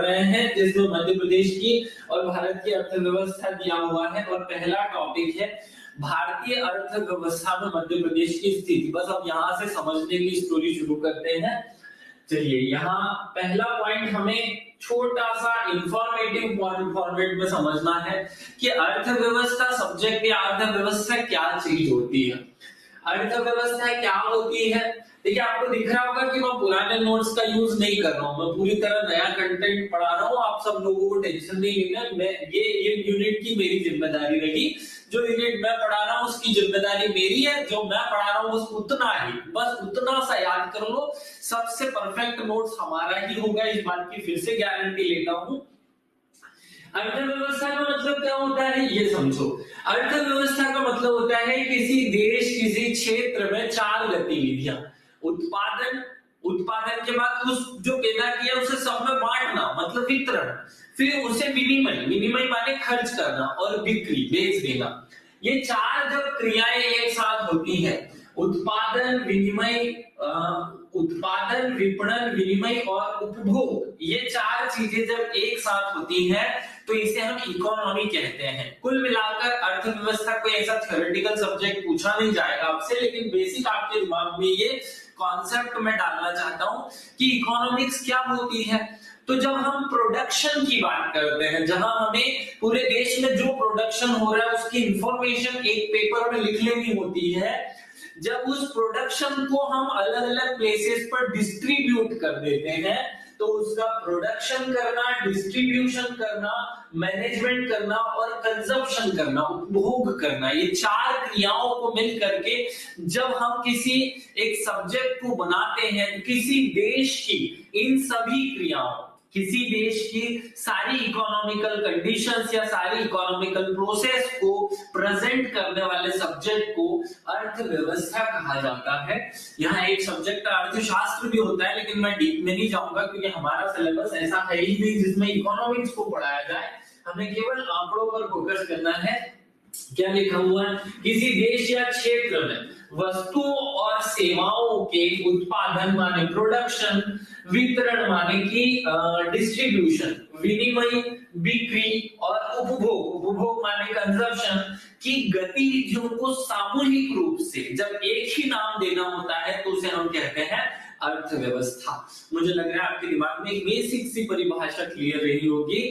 रहे हैं जिसमें मध्य प्रदेश की और भारत की अर्थव्यवस्था दिया हुआ है। और पहला टॉपिक है भारतीय अर्थव्यवस्था में मध्य प्रदेश की स्थिति। बस अब यहाँ से समझने की स्टोरी शुरू करते हैं। चलिए, यहाँ पहला पॉइंट हमें छोटा सा इंफॉर्मेटिव फॉर्मेट में समझना है कि अर्थव्यवस्था सब्जेक्ट या अर्थव्यवस्था क्या चीज होती है। अर्थव्यवस्था क्या होती है? देखिए, आपको दिख रहा होगा कि मैं पुराने नोट्स का यूज नहीं कर रहा हूँ, मैं पूरी तरह नया कंटेंट पढ़ा रहा हूँ। आप सब लोगों को टेंशन नहीं लेना, मैं ये यूनिट की मेरी जिम्मेदारी रही। जो यूनिट मैं पढ़ा रहा हूँ उसकी जिम्मेदारी मेरी है, जो मैं पढ़ा रहा हूँ बस उतना सा याद कर लो। सबसे परफेक्ट नोट्स हमारा ही होगा, इस बात की फिर से गारंटी लेता हूँ। अर्थव्यवस्था का मतलब क्या होता है ये समझो। अर्थव्यवस्था का मतलब होता है किसी देश, किसी क्षेत्र में 4 गतिविधियां। उत्पादन के बाद उस जो पैदा किया उसे सब में बांटना मतलब वितरण, फिर उसे विनिमय माने खर्च करना, और बिक्री बेच देना। ये 4 जब क्रियाएं एक साथ होती है, उत्पादन, विपणन, विनिमय और उपभोग, ये 4 चीजें जब एक साथ होती हैं तो इसे हम इकोनॉमी कहते हैं। कुल मिलाकर अर्थव्यवस्था कोई ऐसा थ्योरेटिकल सब्जेक्ट पूछा नहीं जाएगा आपसे, लेकिन बेसिक आपके दिमाग में ये कॉन्सेप्ट में डालना चाहता हूं कि इकोनॉमिक्स क्या होती है। तो जब हम प्रोडक्शन की बात करते हैं, जहां हमें पूरे देश में जो प्रोडक्शन हो रहा है उसकी इंफॉर्मेशन एक पेपर में लिख लेनी होती है, जब उस प्रोडक्शन को हम अलग अलग प्लेसेस पर डिस्ट्रीब्यूट कर देते हैं, तो उसका प्रोडक्शन करना, डिस्ट्रीब्यूशन करना, मैनेजमेंट करना और कंजप्शन करना, उपभोग करना, ये 4 क्रियाओं को मिल करके जब हम किसी एक सब्जेक्ट को बनाते हैं, किसी देश की इन सभी क्रियाओं, किसी देश की सारी इकोनॉमिकल कंडीशंस या सारी इकोनॉमिकल प्रोसेस को प्रेजेंट करने वाले सब्जेक्ट को अर्थव्यवस्था कहा जाता है। यहाँ एक सब्जेक्ट अर्थशास्त्र भी होता है, लेकिन मैं डीप में नहीं जाऊंगा क्योंकि हमारा सिलेबस ऐसा है ही नहीं जिसमें इकोनॉमिक्स को पढ़ाया जाए। हमें केवल आंकड़ों पर फोकस करना है। क्या लिखा हुआ है? किसी देश या क्षेत्र में वस्तुओं और सेवाओं के उत्पादन माने प्रोडक्शन, वितरण माने की डिस्ट्रीब्यूशन, विनिमय बिक्री और उपभोग माने कंजप्शन की गतिविधियों को सामूहिक रूप से जब एक ही नाम देना होता है तो उसे हम कहते हैं अर्थव्यवस्था। मुझे लग रहा है आपके दिमाग में एक बेसिक सी परिभाषा क्लियर रही होगी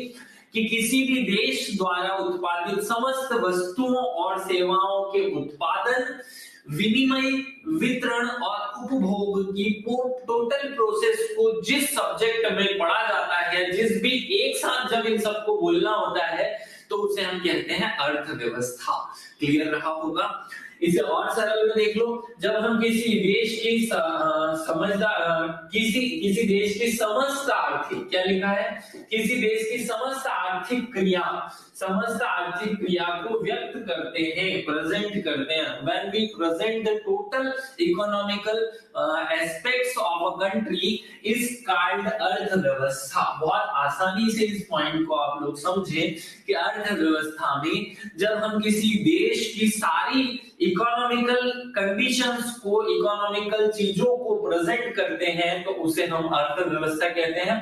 कि किसी भी देश द्वारा उत्पादित समस्त वस्तुओं और सेवाओं के उत्पादन, विनिमय, वितरण और उपभोग की टोटल प्रोसेस को जिस सब्जेक्ट में पढ़ा जाता है, जिस भी एक साथ जब इन सबको बोलना होता है तो उसे हम कहते हैं अर्थव्यवस्था। क्लियर रहा होगा? इसे और सरल में देख लो। जब हम किसी देश की किसी देश की समस्त आर्थिक, क्या लिखा है? किसी देश की समस्त आर्थिक क्रिया को व्यक्त करते हैं, प्रेजेंट करते हैं। When we present the total economical aspects of a country is called अर्थव्यवस्था। बहुत आसानी से इस पॉइंट को आप लोग समझे कि अर्थव्यवस्था में जब हम किसी देश की सारी इकोनॉमिकल कंडीशंस को, इकोनॉमिकल चीजों को प्रेजेंट करते हैं तो उसे हम अर्थव्यवस्था कहते हैं।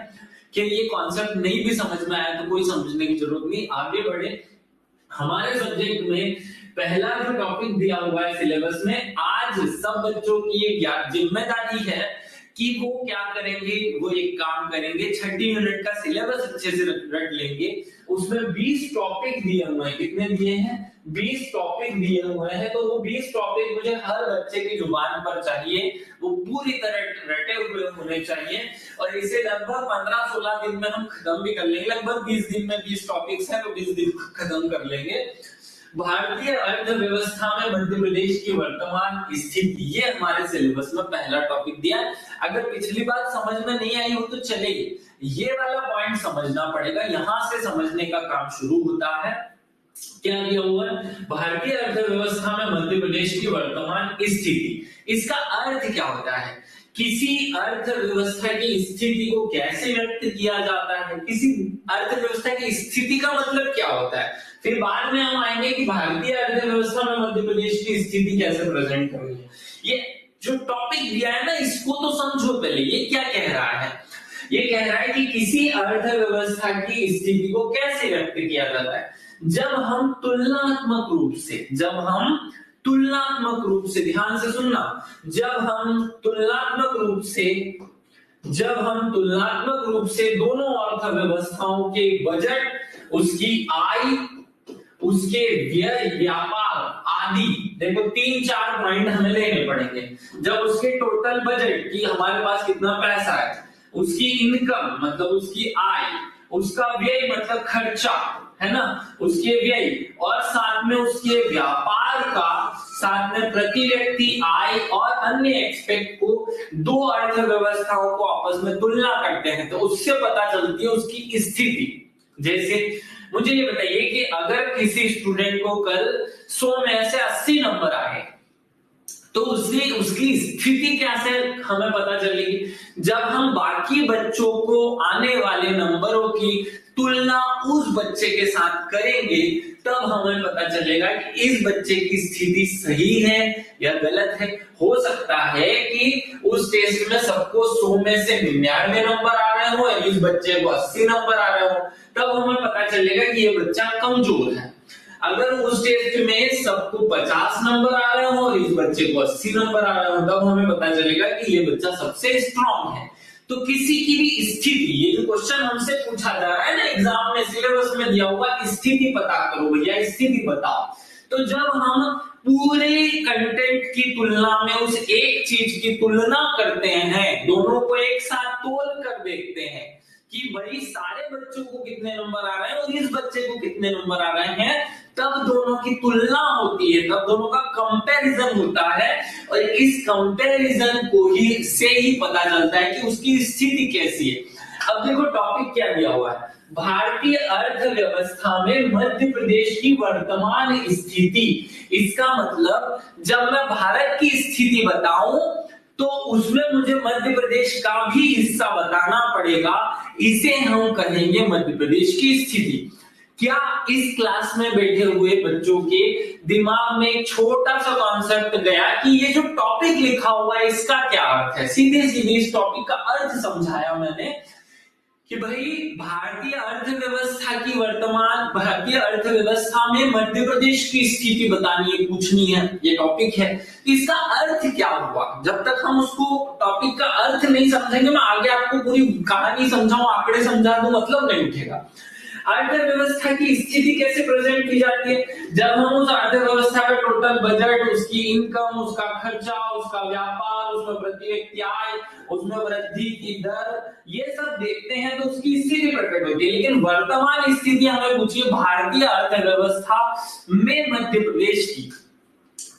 कि ये कॉन्सेप्ट नहीं भी समझ में आया तो कोई समझने की जरूरत नहीं, आगे बढ़े। हमारे सब्जेक्ट में पहला जो टॉपिक दिया हुआ है सिलेबस में, आज सब बच्चों की ये जिम्मेदारी है कि वो क्या करेंगे, वो एक काम करेंगे, 6 यूनिट का सिलेबस अच्छे से रट लेंगे। उसमें 20 टॉपिक दिए हुए हैं। कितने दिए हैं? 20 टॉपिक दिए हुए हैं। तो वो 20 टॉपिक मुझे हर बच्चे की जुबान पर चाहिए, वो पूरी तरह रटे हुए होने चाहिए। और इसे लगभग 15-16 दिन में हम खत्म भी कर लेंगे। लगभग 20 दिन में 20 टॉपिक्स हैं तो 20 दिन खत्म कर लेंगे। भारतीय अर्थव्यवस्था में मध्य प्रदेश की वर्तमान स्थिति, ये हमारे सिलेबस में पहला टॉपिक दिया। अगर पिछली बात समझ में नहीं आई हो तो चलेगी, ये वाला पॉइंट समझना पड़ेगा। यहां से समझने का काम शुरू होता है। क्या दिया हुआ है? भारतीय अर्थव्यवस्था में मध्य प्रदेश की वर्तमान स्थिति। इसका अर्थ क्या होता है? किसी अर्थव्यवस्था की स्थिति को कैसे व्यक्त किया जाता है? किसी अर्थव्यवस्था की स्थिति का मतलब क्या होता है? फिर बाद में हम आएंगे कि भारतीय अर्थव्यवस्था में मध्य प्रदेश की स्थिति कैसे प्रेजेंट करनी है। ये जो टॉपिक दिया है ना, इसको तो समझो पहले, ये क्या कह रहा है ये कह रहा है कि किसी अर्थव्यवस्था की स्थिति को कैसे व्यक्त किया जाता है, जब हम तुलनात्मक रूप से ध्यान से सुनना, जब हम तुलनात्मक रूप से दोनों अर्थव्यवस्थाओं के बजट, उसकी आय, उसके व्यय, व्यापार आदि, देखो 3-4 पॉइंट हमें लेने पड़ेंगे। जब उसके टोटल बजट की हमारे पास कितना पैसा है, उसकी इनकम मतलब उसकी आय, उसका व्यय मतलब खर्चा है ना, उसके व्यय, और साथ में उसके व्यापार का, साथ में प्रति व्यक्ति आय और अन्य एक्सपेक्ट को, दो अर्थव्यवस्थाओं को आपस में तुलना करते हैं तो उससे पता चलती है उसकी स्थिति। जैसे मुझे ये बताइए कि अगर किसी स्टूडेंट को कल 100 में से 80 नंबर आए तो उसकी स्थिति कैसे हमें पता चलेगी, जब हम बाकी बच्चों को आने वाले नंबरों की तुलना उस बच्चे के साथ करेंगे, तब हमें पता चलेगा कि इस बच्चे की स्थिति सही है या गलत है। हो सकता है कि उस टेस्ट में सबको 100 में से 99 नंबर आ रहे हो, इस बच्चे को 80 नंबर आ रहे हो, तब हमें पता चलेगा कि ये बच्चा कमजोर है। अगर उस टेस्ट में सबको 50 नंबर आ रहे हो और इस बच्चे को 80 नंबर आ रहे हो, तब हमें पता चलेगा कि ये बच्चा सबसे स्ट्रांग है। तो किसी की भी स्थिति, ये जो क्वेश्चन हमसे पूछा जा रहा है ना एग्जाम में, सिलेबस में दिया हुआ स्थिति पता करो भैया, स्थिति बताओ, तो जब हम पूरे कंटेंट की तुलना में उस एक चीज की तुलना करते हैं, दोनों को एक साथ तोल कर देखते हैं कि भाई सारे बच्चों को कितने नंबर आ रहे हैं और इस बच्चे को कितने नंबर आ रहे हैं, तब दोनों की तुलना होती है, तब दोनों का कंपैरिजन होता है, और इस कंपैरिजन को ही से ही पता चलता है कि उसकी स्थिति कैसी है। अब देखो टॉपिक क्या दिया हुआ है, भारतीय अर्थव्यवस्था में मध्य प्रदेश की वर्तमान स्थिति। इसका मतलब जब मैं भारत की स्थिति बताऊं तो उसमें मुझे मध्य प्रदेश का भी हिस्सा बताना पड़ेगा, इसे हम कहेंगे मध्य प्रदेश की स्थिति। क्या इस क्लास में बैठे हुए बच्चों के दिमाग में एक छोटा सा कॉन्सेप्ट गया कि ये जो टॉपिक लिखा हुआ है इसका क्या अर्थ है? सीधे सीधे इस टॉपिक का अर्थ समझाया मैंने कि भाई भारतीय अर्थव्यवस्था में मध्य प्रदेश की स्थिति बतानी है, पूछनी है, ये टॉपिक है। इसका अर्थ क्या हुआ? जब तक हम उसको टॉपिक का अर्थ नहीं समझेंगे, मैं आगे आपको पूरी कहानी समझाऊं, आंकड़े समझा दूं, मतलब नहीं उठेगा। अर्थव्यवस्था की स्थिति कैसे प्रेजेंट की जाती है? जब हम उस अर्थव्यवस्था का टोटल बजट, उसकी इनकम, उसका खर्चा, उसका व्यापार, उसमें प्रति व्यक्ति आय, उसमें वृद्धि की दर, ये सब देखते हैं तो उसकी स्थिति प्रकट होती है। लेकिन वर्तमान स्थिति हमें पूछिए भारतीय अर्थव्यवस्था में मध्य प्रदेश की,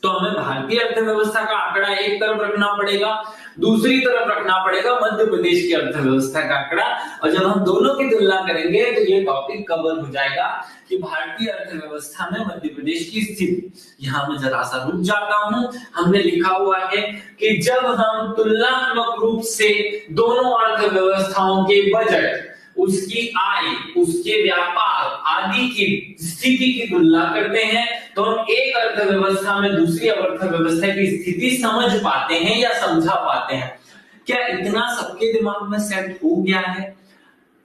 तो हमें भारतीय अर्थव्यवस्था का आंकड़ा एक तरफ रखना पड़ेगा, दूसरी तरफ रखना पड़ेगा मध्य प्रदेश की अर्थव्यवस्था का आंकड़ा, और जब हम दोनों की तुलना करेंगे तो ये टॉपिक कवर हो जाएगा कि भारतीय अर्थव्यवस्था में मध्य प्रदेश की स्थिति। यहां मैं जरा सा रुक जाता हूं। हमने लिखा हुआ है कि जब हम तुलनात्मक रूप से दोनों अर्थव्यवस्थाओं के बजट, उसकी आय, उसके व्यापार आदि की स्थिति की तुलना करते हैं, तो हम एक अर्थव्यवस्था में दूसरी अर्थव्यवस्था की स्थिति समझ पाते हैं या समझा पाते हैं। क्या इतना सबके दिमाग में सेट हो गया है?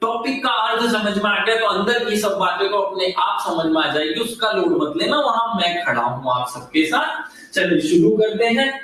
टॉपिक का अर्थ समझ में आ गया तो अंदर की सब बातें को अपने आप समझ में आ जाएगी, उसका लोड मत लेना, वहां मैं खड़ा हूं आप सबके साथ। चलिए शुरू करते हैं।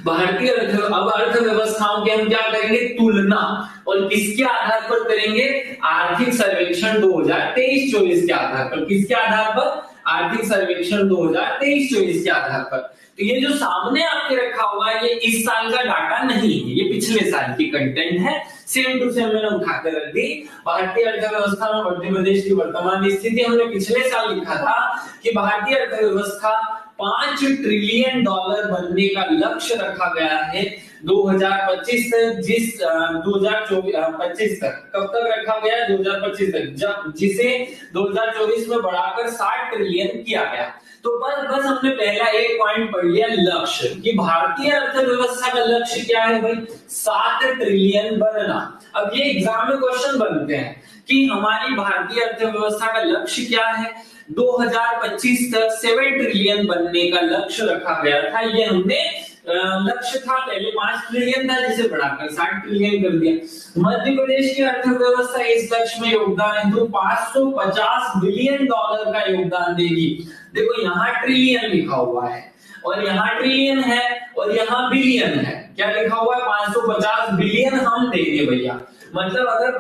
भारतीय अर्थव्यवस्थाओं की हम क्या करेंगे? तुलना, और किसके आधार पर करेंगे? आर्थिक सर्वेक्षण 2023-24 के आधार पर। किसके आधार पर? आर्थिक सर्वेक्षण 2023-24 के आधार पर। तो ये जो सामने आपके रखा हुआ है ये इस साल का डाटा नहीं है, ये पिछले साल की कंटेंट है, सेम टू सेम मैंने उठाकर रख दी। भारतीय अर्थव्यवस्था में मध्य प्रदेश की वर्तमान स्थिति हमने पिछले साल लिखा था कि भारतीय अर्थव्यवस्था $5 ट्रिलियन बनने का लक्ष्य रखा गया है 2025 तक, 2025 तक। कब तक रखा गया? 2025 तक, जब जिसे 2024 में बढ़ाकर 60 ट्रिलियन किया गया। तो बस हमने पहला एक पॉइंट पढ़ लिया, लक्ष्य, कि भारतीय अर्थव्यवस्था का लक्ष्य क्या है भाई? 7 ट्रिलियन बनना। अब ये एग्जाम में क्वेश्चन बनते हैं कि हमारी भारतीय अर्थव्यवस्था का लक्ष्य क्या है? 2025 तक 7 ट्रिलियन बनने का लक्ष्य रखा गया था, ये हमने लक्ष्य था पहले 5 ट्रिलियन था, जिसे बढ़ाकर 60 ट्रिलियन कर दिया। मध्य प्रदेश की अर्थव्यवस्था इस लक्ष्य में योगदान हेतु $550 बिलियन का योगदान देगी। देखो यहाँ ट्रिलियन लिखा हुआ है और यहाँ ट्रिलियन है और यहाँ बिलियन है। क्या लिखा हुआ है? 550 बिलियन हम देंगे भैया। मतलब अगर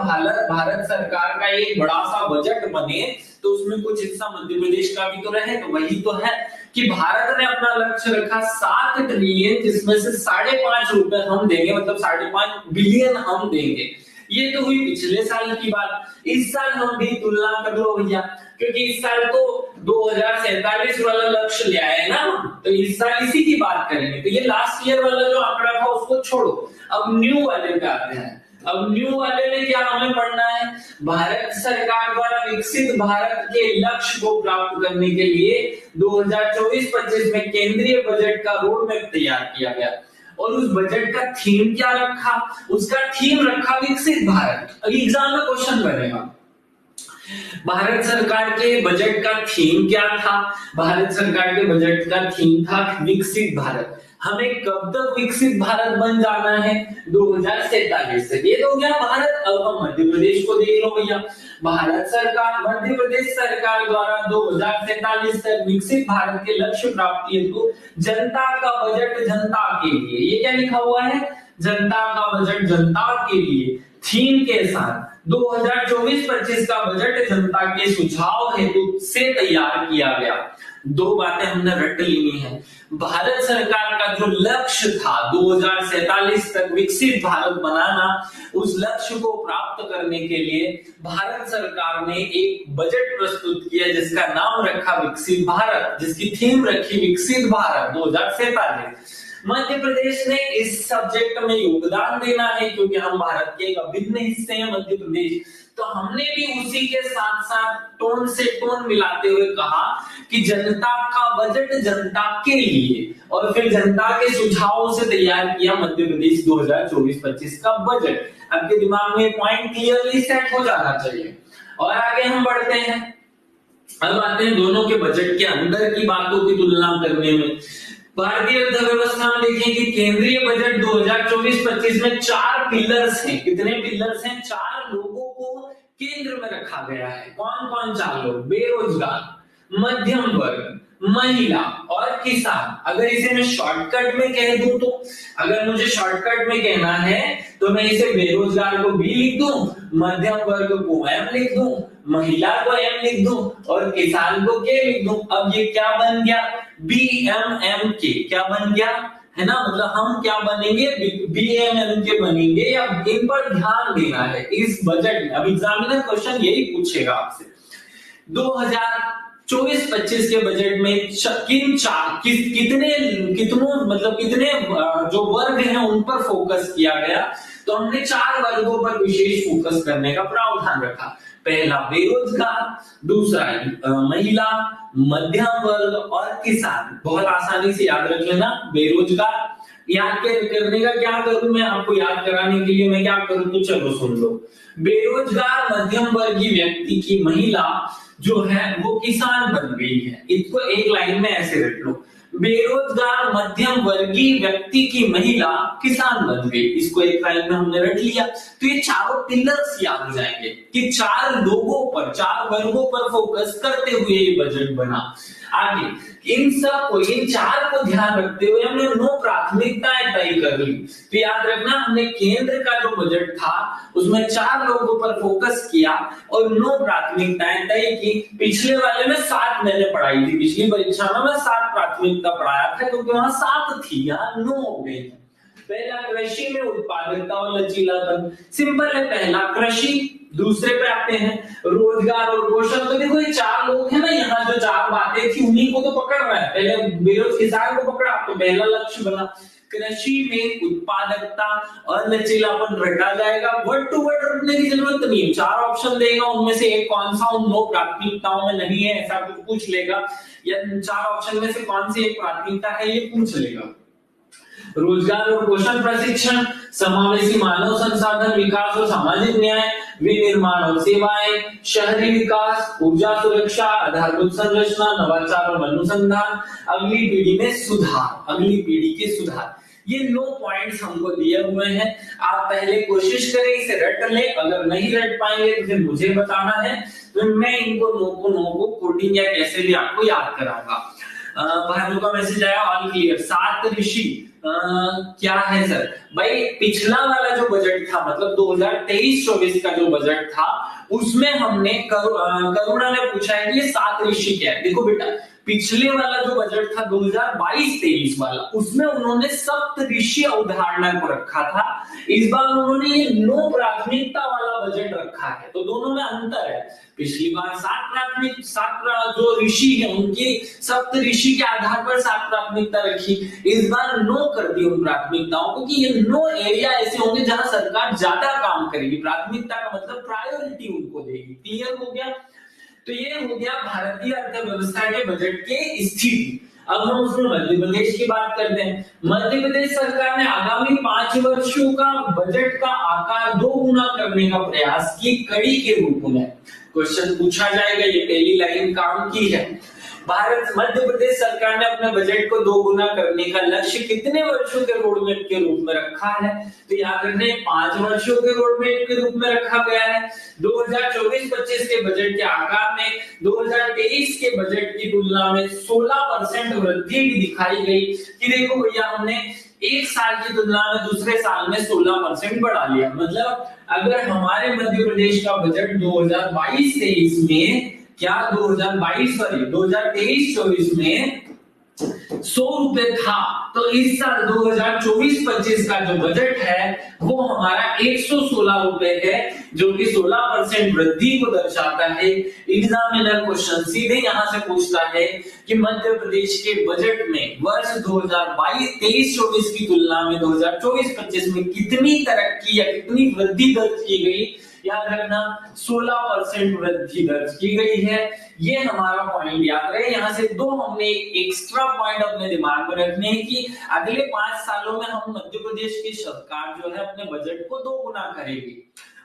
भारत सरकार का एक बड़ा सा बजट बने तो उसमें कुछ हिस्सा मध्य प्रदेश का भी तो रहे। तो वही तो है कि भारत ने अपना लक्ष्य रखा 7 ट्रिलियन, जिसमें से 5.5 रुपए हम देंगे, मतलब 5.5 बिलियन हम देंगे। ये तो हुई पिछले साल की बात। इस साल हम भी तुलना कर लो भैया, क्योंकि इस साल तो 2047 वाला लक्ष्य ले आए ना, तो इस साल इसी की बात करेंगे। तो ये लास्ट ईयर वाला जो आंकड़ा था उसको छोड़ो, अब न्यू वाले पे आते हैं। अब न्यू वाले में क्या हमें पढ़ना है? भारत सरकार द्वारा विकसित भारत के लक्ष्य को प्राप्त करने के लिए 2024-25 में केंद्रीय बजट का रोड मैप तैयार किया गया और उस बजट का थीम क्या रखा? उसका थीम रखा विकसित भारत। एग्जाम में क्वेश्चन बनेगा, भारत सरकार के बजट का थीम क्या था? भारत सरकार के बजट का थीम था विकसित भारत। हमें कब तक विकसित भारत बन जाना है? 2047 तक। ये तो हो गया भारत। अब हम मध्य प्रदेश को देख लो भैया। भारत सरकार, मध्य प्रदेश सरकार द्वारा 2047 तक विकसित भारत के लक्ष्य प्राप्ति हेतु जनता का बजट जनता के लिए, ये क्या लिखा हुआ है? जनता का बजट जनता के लिए थीम के साथ 2024-25 का बजट जनता के सुझाव हेतु से तैयार किया गया। दो बातें हमने रट ली है। भारत सरकार का जो लक्ष्य था 2047 तक विकसित भारत बनाना, उस लक्ष्य को प्राप्त करने के लिए भारत सरकार ने एक बजट प्रस्तुत किया जिसका नाम रखा विकसित भारत, जिसकी थीम रखी विकसित भारत 2047। मध्य प्रदेश ने इस सब्जेक्ट में योगदान देना है क्योंकि हम भारत के एक अभिन्न हिस्से हैं मध्य प्रदेश। तो हमने भी उसी के साथ साथ टोन से टोन मिलाते हुए कहा कि जनता का बजट जनता के लिए, और फिर जनता के सुझावों से तैयार किया मध्य प्रदेश 2024-25 का बजट। आपके दिमाग में पॉइंट क्लियरली सेट हो जाना चाहिए। और आगे हम बढ़ते हैं। अब आते हैं दोनों के बजट के अंदर की बातों की तुलना करने में। भारतीय अर्थव्यवस्था में देखिए कि केंद्रीय बजट 2024-25 में 4 पिलर्स हैं। कितने पिलर्स हैं? 4 लोगों को केंद्र में रखा गया है। कौन कौन 4 लोग? बेरोजगार, मध्यम वर्ग, महिला और किसान। अगर इसे मैं शॉर्टकट में कह दूं तो, अगर मुझे शॉर्टकट में कहना है तो मैं इसे बेरोजगार को बी लिख दूं, मध्यम वर्ग को एम लिख दूं, महिला को एम लिख दूं और किसान को के लिख दूं। अब ये क्या बन गया? BMMK। क्या बन गया है ना? मतलब हम क्या बनेंगे? BMMK बनेंगे। या इन पर ध्यान देना है इस बजट में। अब एग्जामिनर क्वेश्चन यही पूछेगा आपसे, 2024-25 के बजट में कितने जो वर्ग हैं उन पर फोकस किया गया। तो हमने 4 वर्गों पर विशेष फोकस करने का प्रावधान रखा। पहला बेरोजगार, दूसरा महिला, मध्यम वर्ग और किसान। बहुत आसानी से याद रख लेना। बेरोजगार याद करने का क्या करूं मैं आपको याद कराने के लिए? मैं क्या करूं तो चलो सुन लो। बेरोजगार मध्यम वर्गीय व्यक्ति की महिला जो है वो किसान बन गई है। इसको एक लाइन में ऐसे रख लो, बेरोजगार मध्यम वर्गीय व्यक्ति की महिला किसान बन गई। इसको एक लाइन में हमने रख लिया। तो ये चारों पिलर्स याद हो जाएंगे कि 4 लोगों पर, 4 वर्गों पर फोकस करते हुए ये बजट बना। आगे इन 4 को ध्यान रखते हुए हमने 9 प्राथमिकताएं तय कर ली। तो याद रखना, हमने केंद्र का जो बजट था उसमें 4 लोगों पर फोकस किया और 9 प्राथमिकताएं तय की। पिछले वाले में 7 मैंने पढ़ाई थी, पिछली परीक्षा में मैं 7 प्राथमिकता पढ़ाया था क्योंकि वहां 7 थी, यहाँ 9 हो गई। पहला कृषि में उत्पादकता और लचीलापन। सिंपल है, पहला कृषि। दूसरे पे आते हैं रोजगार और पोषण। तो देखो ये 4 लोग हैं ना, यहाँ जो 4 बातें थी उन्हीं को तो पकड़ रहा है। पहले बेरोजगार को पकड़ा तो पहला लक्ष्य बना। कृषि में उत्पादकता और लचीलापन रटा जाएगा। वर्ड टू वर्ड रटने की जरूरत नहीं है। 4 ऑप्शन देगा, उनमें से एक कौन सा उन 9 प्राथमिकताओं में नहीं है ऐसा कुछ पूछ लेगा, या 4 ऑप्शन में से कौन सी एक प्राथमिकता है ये पूछ लेगा। रोजगार और कौशल प्रशिक्षण, समावेशी मानव संसाधन विकास और सामाजिक न्याय, विनिर्माण और सेवाएं, शहरी विकास, ऊर्जा सुरक्षा, आधारभूत संरचना, नवाचार और अनुसंधान, अगली पीढ़ी में सुधार, अगली पीढ़ी के सुधार। ये 9 पॉइंट्स हमको दिए हुए हैं। आप पहले कोशिश करें इसे रट ले, अगर नहीं रट पाएंगे तो फिर मुझे बताना है, तो मैं इनको 9 को कोडिंग या कैसे भी आपको याद कराऊंगा। भानु का मैसेज आया, ऑल क्लियर। 7 ऋषि क्या है सर? भाई पिछला वाला जो बजट था, मतलब 2023-24 का जो बजट था, उसमें हमने करुणा ने पूछा है कि ये 7 ऋषि क्या है। देखो बेटा, पिछले वाला जो बजट था 2022-23 वाला, उसमें उन्होंने सप्त ऋषि अवधारणा को रखा था। इस बार उन्होंने ये 9 प्राथमिकता वाला बजट रखा है, तो दोनों में अंतर है। पिछली बार 7 जो ऋषि है उनकी सप्त ऋषि के आधार पर 7 प्राथमिकता रखी, इस बार 9 कर दी उन प्राथमिकताओं को, कि ये 9 एरिया ऐसे होंगे जहां सरकार ज्यादा काम करेगी। प्राथमिकता का मतलब प्रायोरिटी उनको देगी। क्लियर हो गया? तो ये हो गया भारतीय अर्थव्यवस्था के बजट की स्थिति। अब हम उसमें मध्य प्रदेश की बात करते हैं। मध्य प्रदेश सरकार ने आगामी 5 वर्षों का बजट का आकार 2 गुना करने का प्रयास की कड़ी के रूप में क्वेश्चन पूछा जाएगा। ये पहली लाइन काम की है। मध्य प्रदेश सरकार ने अपने बजट को 2 गुना करने का लक्ष्य कितने वर्षों के रोडमैप के रूप में रखा है? तो याद रखने 5 वर्षों के रोडमैप के रूप में रखा गया है। 2024-25 के बजट के आकार में 2023 के बजट की तुलना में 16% वृद्धि भी दिखाई गई, कि देखो भैया हमने एक साल की तुलना में दूसरे साल में 16% बढ़ा लिया। मतलब अगर हमारे मध्य प्रदेश का बजट 2022-23 में क्या 2023-24 में 100 रुपए था, तो इस साल 2024-25 का जो बजट है वो हमारा 116 रुपए है, जो कि 16% वृद्धि को दर्शाता है। एग्जामिनर क्वेश्चन सीधे यहां से पूछता है कि मध्य प्रदेश के बजट में वर्ष 2023-24 की तुलना में 2024-25 में कितनी तरक्की या कितनी वृद्धि दर्ज की गई? याद रखना 16% वृद्धि दर्ज की गई है। ये हमारा पॉइंट याद रहे। यहाँ से 2 हमने एक्स्ट्रा पॉइंट अपने दिमाग में रखने हैं कि अगले 5 सालों में हम मध्य प्रदेश की सरकार जो है अपने बजट को 2 गुना करेगी।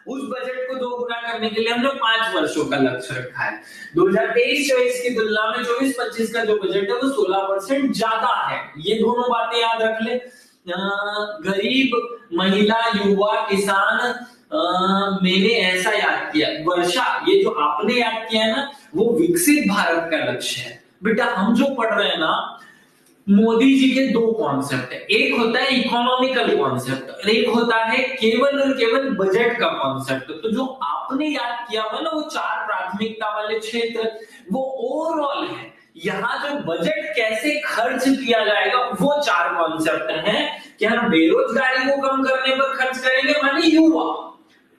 उस बजट को 2 गुना करने के लिए हमने 5 वर्षों का लक्ष्य रखा है। 2023-24 की तुलना में 24-25 का जो बजट है वो 16% ज्यादा है। ये दोनों बातें याद रख ले। गरीब, महिला, युवा, किसान, मैंने ऐसा याद किया। वर्षा, ये जो आपने याद किया है ना, वो विकसित भारत का लक्ष्य है। बेटा हम जो पढ़ रहे हैं ना, मोदी जी के 2 कॉन्सेप्ट है। एक होता है इकोनॉमिकल कॉन्सेप्ट और एक होता है केवल और केवल बजट का कॉन्सेप्ट। तो जो आपने याद किया हुआ ना वो 4 प्राथमिकता वाले क्षेत्र, वो ओवरऑल है। यहाँ जो बजट कैसे खर्च किया जाएगा वो 4 कॉन्सेप्ट हैं कि हम बेरोजगारी को कम करने पर खर्च करेंगे, माने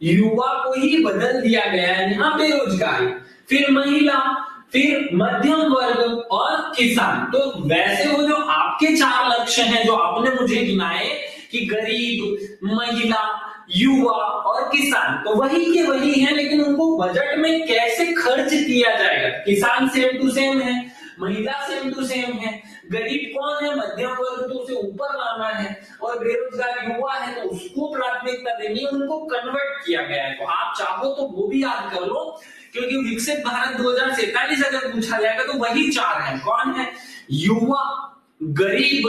युवा को ही बदल दिया गया है यहाँ बेरोजगारी, फिर महिला, फिर मध्यम वर्ग और किसान। तो वैसे वो जो आपके 4 लक्ष्य हैं जो आपने मुझे गिनाए कि गरीब, महिला, युवा और किसान, तो वही के वही हैं, लेकिन उनको बजट में कैसे खर्च किया जाएगा। किसान सेम टू सेम है, महिला सेम टू सेम है, गरीब कौन है, मध्यम वर्ग, तो उसे ऊपर लाना है, और बेरोजगार युवा है तो उसको प्राथमिकता देनी है, उनको कन्वर्ट किया गया है। तो आप चाहो तो वो भी याद कर लो, क्योंकि विकसित भारत 2047 अगर पूछा जाएगा तो वही 4 है। कौन है? युवा, गरीब,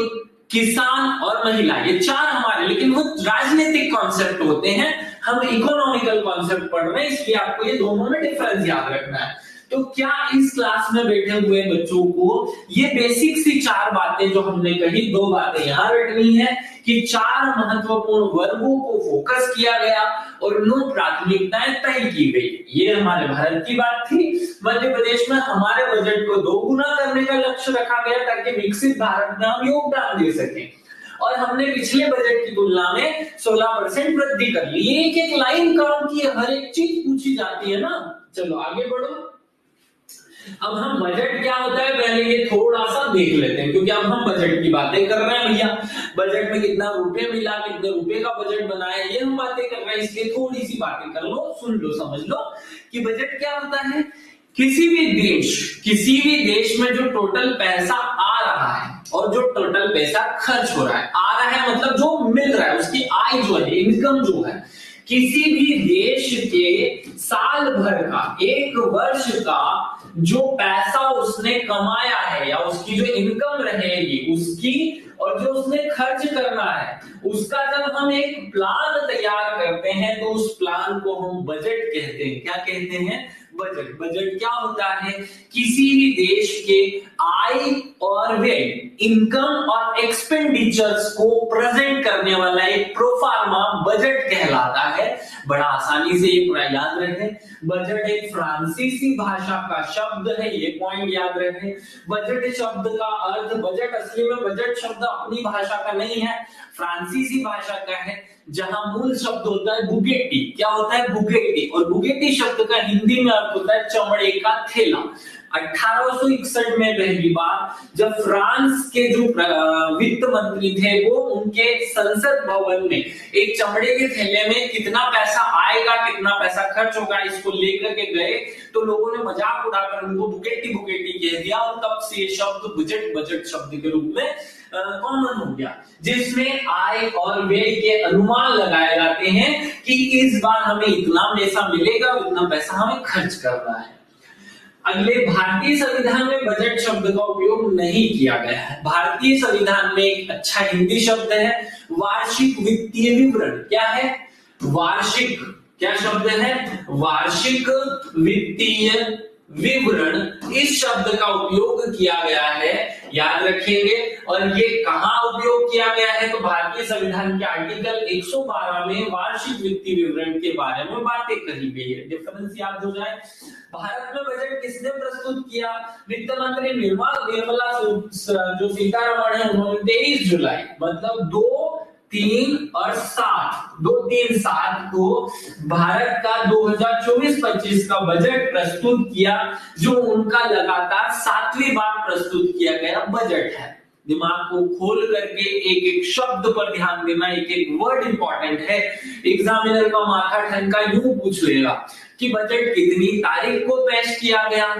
किसान और महिला, ये 4 हमारे, लेकिन वो राजनीतिक कॉन्सेप्ट होते हैं, हम इकोनॉमिकल कॉन्सेप्ट पढ़ रहे हैं, इसलिए आपको ये दोनों में डिफरेंस याद रखना है। तो क्या इस क्लास में बैठे हुए बच्चों को ये बेसिक सी 4 बातें जो हमने कही, 2 बातें यहां रखनी है कि 4 महत्वपूर्ण वर्गों को फोकस किया गया और 9 प्राथमिकताएं तय की गई। ये हमारे भारत की बात थी। मध्य प्रदेश में हमारे बजट को 2 गुना करने का लक्ष्य रखा गया ताकि विकसित भारत में हम योगदान दे सकें, और हमने पिछले बजट की तुलना में 16% वृद्धि कर ली। एक एक लाइन काम की, हर एक चीज पूछी जाती है ना। चलो आगे बढ़ो। अब हम बजट क्या होता है पहले ये थोड़ा सा देख लेते हैं, क्योंकि अब हम बजट की बातें कर रहे हैं भैया। बजट में कितना रुपए मिला, कितने रुपए का बजट बनाया, ये हम बातें कर रहे हैं, इसलिए थोड़ी सी बातें कर लो, सुन लो, समझ लो कि बजट क्या होता है। किसी भी देश में जो टोटल पैसा आ रहा है और जो टोटल पैसा खर्च हो रहा है, आ रहा है मतलब जो मिल रहा है, उसकी आय जो है, इनकम जो है, किसी भी देश के साल भर का, एक वर्ष का जो पैसा उसने कमाया है या उसकी जो इनकम रहेगी उसकी, और जो उसने खर्च करना है उसका जब हम एक प्लान तैयार करते हैं तो उस प्लान को हम बजट कहते हैं। क्या कहते हैं? बजट। बजट क्या होता है? किसी भी देश के आय और व्यय, इनकम और एक्सपेंडिचर्स को प्रेजेंट करने वाला एक प्रोफार्मा बजट कहलाता है। बड़ा आसानी से ये पूरा याद रखें। बजट एक फ्रांसीसी भाषा का शब्द है, ये पॉइंट याद रखें। बजट शब्द का अर्थ, बजट असली में बजट शब्द अपनी भाषा का नहीं है, फ्रांसीसी भाषा का है, जहां मूल शब्द होता है बुगेटी। क्या होता है? बुगेटी। और बुगेटी शब्द का हिंदी में अर्थ होता है चमड़े का थैला। 1861 में पहली बार जब फ्रांस के जो वित्त मंत्री थे वो उनके संसद भवन में एक चमड़े के थैले में कितना पैसा आएगा, कितना पैसा खर्च होगा, इसको लेकर के गए तो लोगों ने मजाक उड़ाकर उनको बुगेटी बुगेटी कह दिया, और तब से ये शब्द बजट बजट शब्द के रूप में कॉमन हो गया, जिसमें आय और व्यय के अनुमान लगाए जाते हैं कि इस बार हमें इतना पैसा मिलेगा, इतना पैसा हमें खर्च करना है। अगले, भारतीय संविधान में बजट शब्द का उपयोग नहीं किया गया है। भारतीय संविधान में एक अच्छा हिंदी शब्द है वार्षिक वित्तीय विवरण। क्या है? वार्षिक। क्या शब्द है? वार्षिक वित्तीय विवरण। इस शब्द का उपयोग किया गया है, याद रखेंगे। और ये कहां उपयोग किया गया है? तो भारतीय संविधान के आर्टिकल 112 में वार्षिक वित्तीय विवरण के बारे में बातें कही गई है। डिफरेंस याद हो जाए। भारत में बजट किसने प्रस्तुत किया? वित्त मंत्री निर्मला जो सीतारमण है, उन्होंने 23 जुलाई मतलब 2, 3 और 7, 2, 3, 7 को भारत का 2024-25 का बजट प्रस्तुत किया, जो उनका लगातार 7वीं बार प्रस्तुत किया गया बजट है। दिमाग को खोल करके एक एक शब्द पर ध्यान देना, एक एक वर्ड इंपॉर्टेंट है। एग्जामिनर का माथा ठनका यूं पूछ लेगा कि बजट कितनी तारीख को पेश किया गया,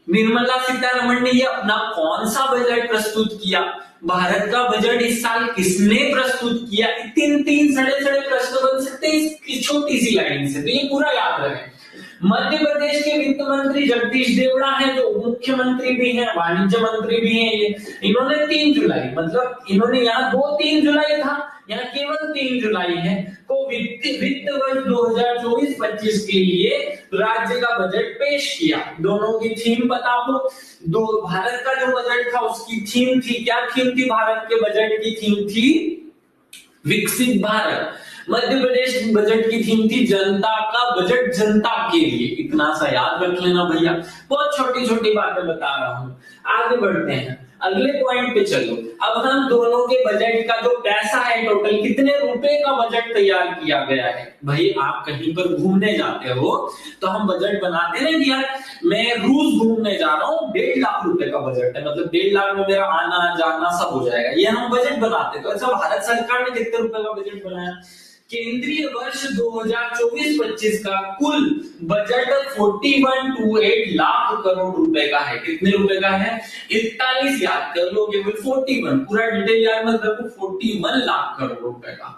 निर्मला सीतारमण ने ये अपना कौन सा बजट प्रस्तुत किया, भारत का बजट इस साल किसने प्रस्तुत किया। 3 सड़े प्रश्न बन सकते हैं इस छोटी सी लाइन से, तो ये पूरा याद रखें। मध्य प्रदेश के वित्त मंत्री जगदीश देवड़ा हैं, जो मुख्यमंत्री भी हैं, वाणिज्य मंत्री भी हैं। ये इन्होंने 3 जुलाई मतलब इन्होंने यहाँ 2-3 जुलाई था, यहाँ केवल 3 जुलाई है को वित्त वर्ष 2024-25 के लिए राज्य का बजट पेश किया। दोनों की थीम पता हो। भारत का जो बजट था उसकी थीम थी, क्या थीम थी? भारत के बजट की थीम थी विकसित भारत। मध्य प्रदेश बजट की थीम थी जनता का बजट, जनता के लिए। इतना सा याद रख लेना भैया, बहुत छोटी छोटी बातें बता रहा हूं। आगे बढ़ते हैं, अगले पॉइंट पे चलो। अब हम दोनों के बजट का जो पैसा है, टोटल कितने रुपए का बजट तैयार किया गया है। भाई आप कहीं पर घूमने जाते हो तो हम बजट बनाते हैं यार, मैं रूस घूमने जा रहा हूँ, 1.5 लाख रुपए का बजट है, मतलब 1.5 लाख में मेरा आना जाना सब हो जाएगा, ये हम बजट बनाते हैं। तो अच्छा, भारत सरकार ने कितने रुपए का बजट बनाया? केंद्रीय वर्ष 2024-25 का कुल बजट 4128 लाख करोड़ रुपए का है। कितने रुपए का है? 41 याद कर लो, केवल 41, पूरा डिटेल याद मत रखो। 41 लाख करोड़ रुपए का।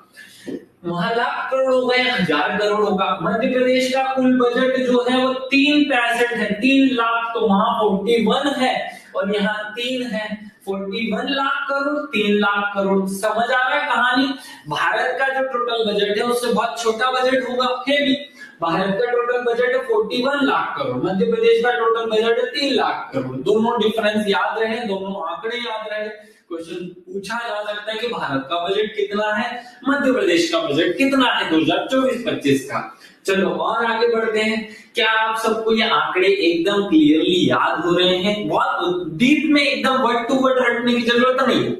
वहां लाख करोड़ हो गए, 1000 करोड़ होगा। मध्य प्रदेश का कुल बजट जो है वो 365 है, 3 लाख, तो वहां 41 है और यहाँ 3 है। 41 लाख करोड़, 3 लाख करोड़। समझ आ रहा है कहानी? भारत का जो टोटल बजट है उससे बहुत छोटा बजट होगा, है भी। भारत का टोटल बजट है 41 लाख करोड़, मध्य प्रदेश का टोटल बजट है 3 लाख करोड़। दोनों डिफरेंस याद रहे, दोनों आंकड़े याद रहे। क्वेश्चन पूछा जा सकता है कि भारत का बजट कितना है, मध्य प्रदेश का बजट कितना है 2024-25 का। चलो और आगे बढ़ते हैं। क्या आप सबको ये आंकड़े एकदम क्लियरली याद हो रहे हैं? बहुत डीप में एकदम वर्ड टू वर्ड रटने की जरूरत नहीं है।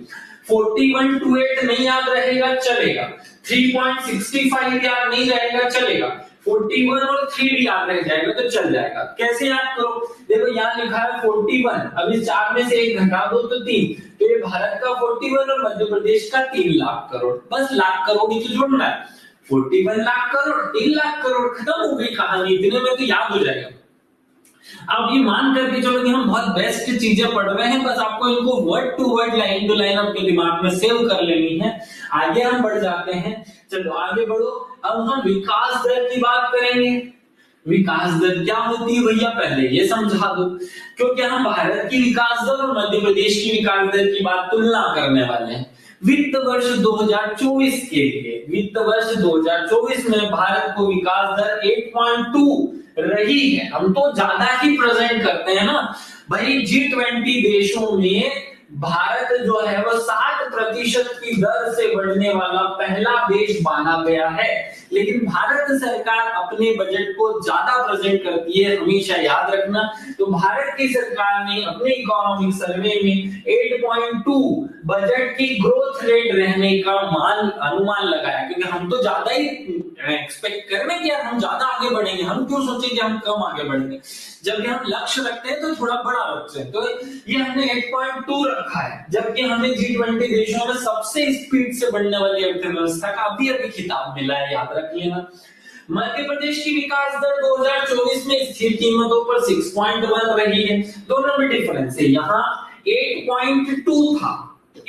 4128 नहीं याद रहेगा चलेगा, 3.65 याद नहीं रहेगा चलेगा, 41 और 3 याद रह जाएगा तो चल जाएगा। कैसे याद करो? देखो यहाँ लिखा है 41, अभी 4 में से 1 घटा दो तो 3, तो ये भारत का 41 और मध्य प्रदेश का 3 लाख करोड़। बस लाख करोड़ ही तो जोड़ना है। 41 लाख करोड़, 3 लाख करोड़, खत्म हो गई कहानी, इतने में तो याद हो जाएगा। अब ये मान करके चलो कि हम बहुत बेस्ट चीजें पढ़ रहे हैं, बस आपको इनको word to word line to line आपके दिमाग में सेव कर लेनी है। आगे हम बढ़ जाते हैं, चलो आगे बढ़ो। अब हम विकास दर की बात करेंगे। विकास दर क्या होती है भैया, पहले ये समझा दो, क्योंकि हम भारत की विकास दर और मध्य प्रदेश की विकास दर की बात तुलना करने वाले हैं। वित्त वर्ष 2024 के लिए, वित्त वर्ष 2024 में भारत को विकास दर 8.2 रही है। हम तो ज्यादा ही प्रेजेंट करते हैं ना भाई। G20 देशों में भारत जो है वो 60% की दर से बढ़ने वाला पहला देश माना गया है। लेकिन भारत सरकार अपने बजट को ज्यादा प्रेजेंट करती है, हमेशा याद रखना। तो भारत की सरकार ने अपने इकोनॉमिक सर्वे में 8.2 बजट की ग्रोथ रेट रहने का अनुमान लगाया, क्योंकि हम तो ज्यादा ही एक्सपेक्ट कर रहे हैं कि हम ज्यादा आगे बढ़ेंगे। हम क्यों सोचें कि हम कम आगे बढ़ेंगे, जबकि हम लक्ष्य रखते हैं तो थोड़ा बड़ा लक्ष्य है। तो ये हमने 8.2 रखा है, जबकि हमें G20 देशों में सबसे स्पीड से बढ़ने वाली अर्थव्यवस्था का अभी अभी खिताब मिला है, याद रख लेना। मध्य प्रदेश की विकास दर 2024 में स्थिर कीमतों पर 6.1 रही है। दोनों में डिफरेंस है, यहाँ 8.2 था,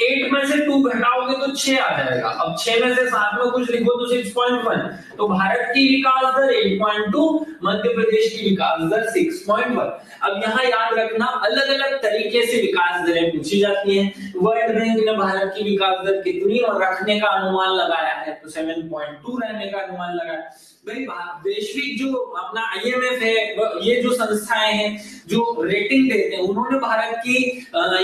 8 में से 2 घटाओगे तो 6 आ जाएगा। अब 6 में से 7 में कुछ लिखो तो 6.1। तो भारत की विकास दर 8.2, मध्य प्रदेश की विकास दर 6.1। अब यहाँ याद रखना, अलग अलग तरीके से विकास दरें पूछी जाती हैं। वर्ल्ड बैंक ने भारत की विकास दर कितनी और रखने का अनुमान लगाया है, तो 7.2 रहने का अनुमान लगाया। भाई वैश्विक जो अपना IMF है, ये जो संस्थाएं हैं जो रेटिंग देते हैं, उन्होंने भारत की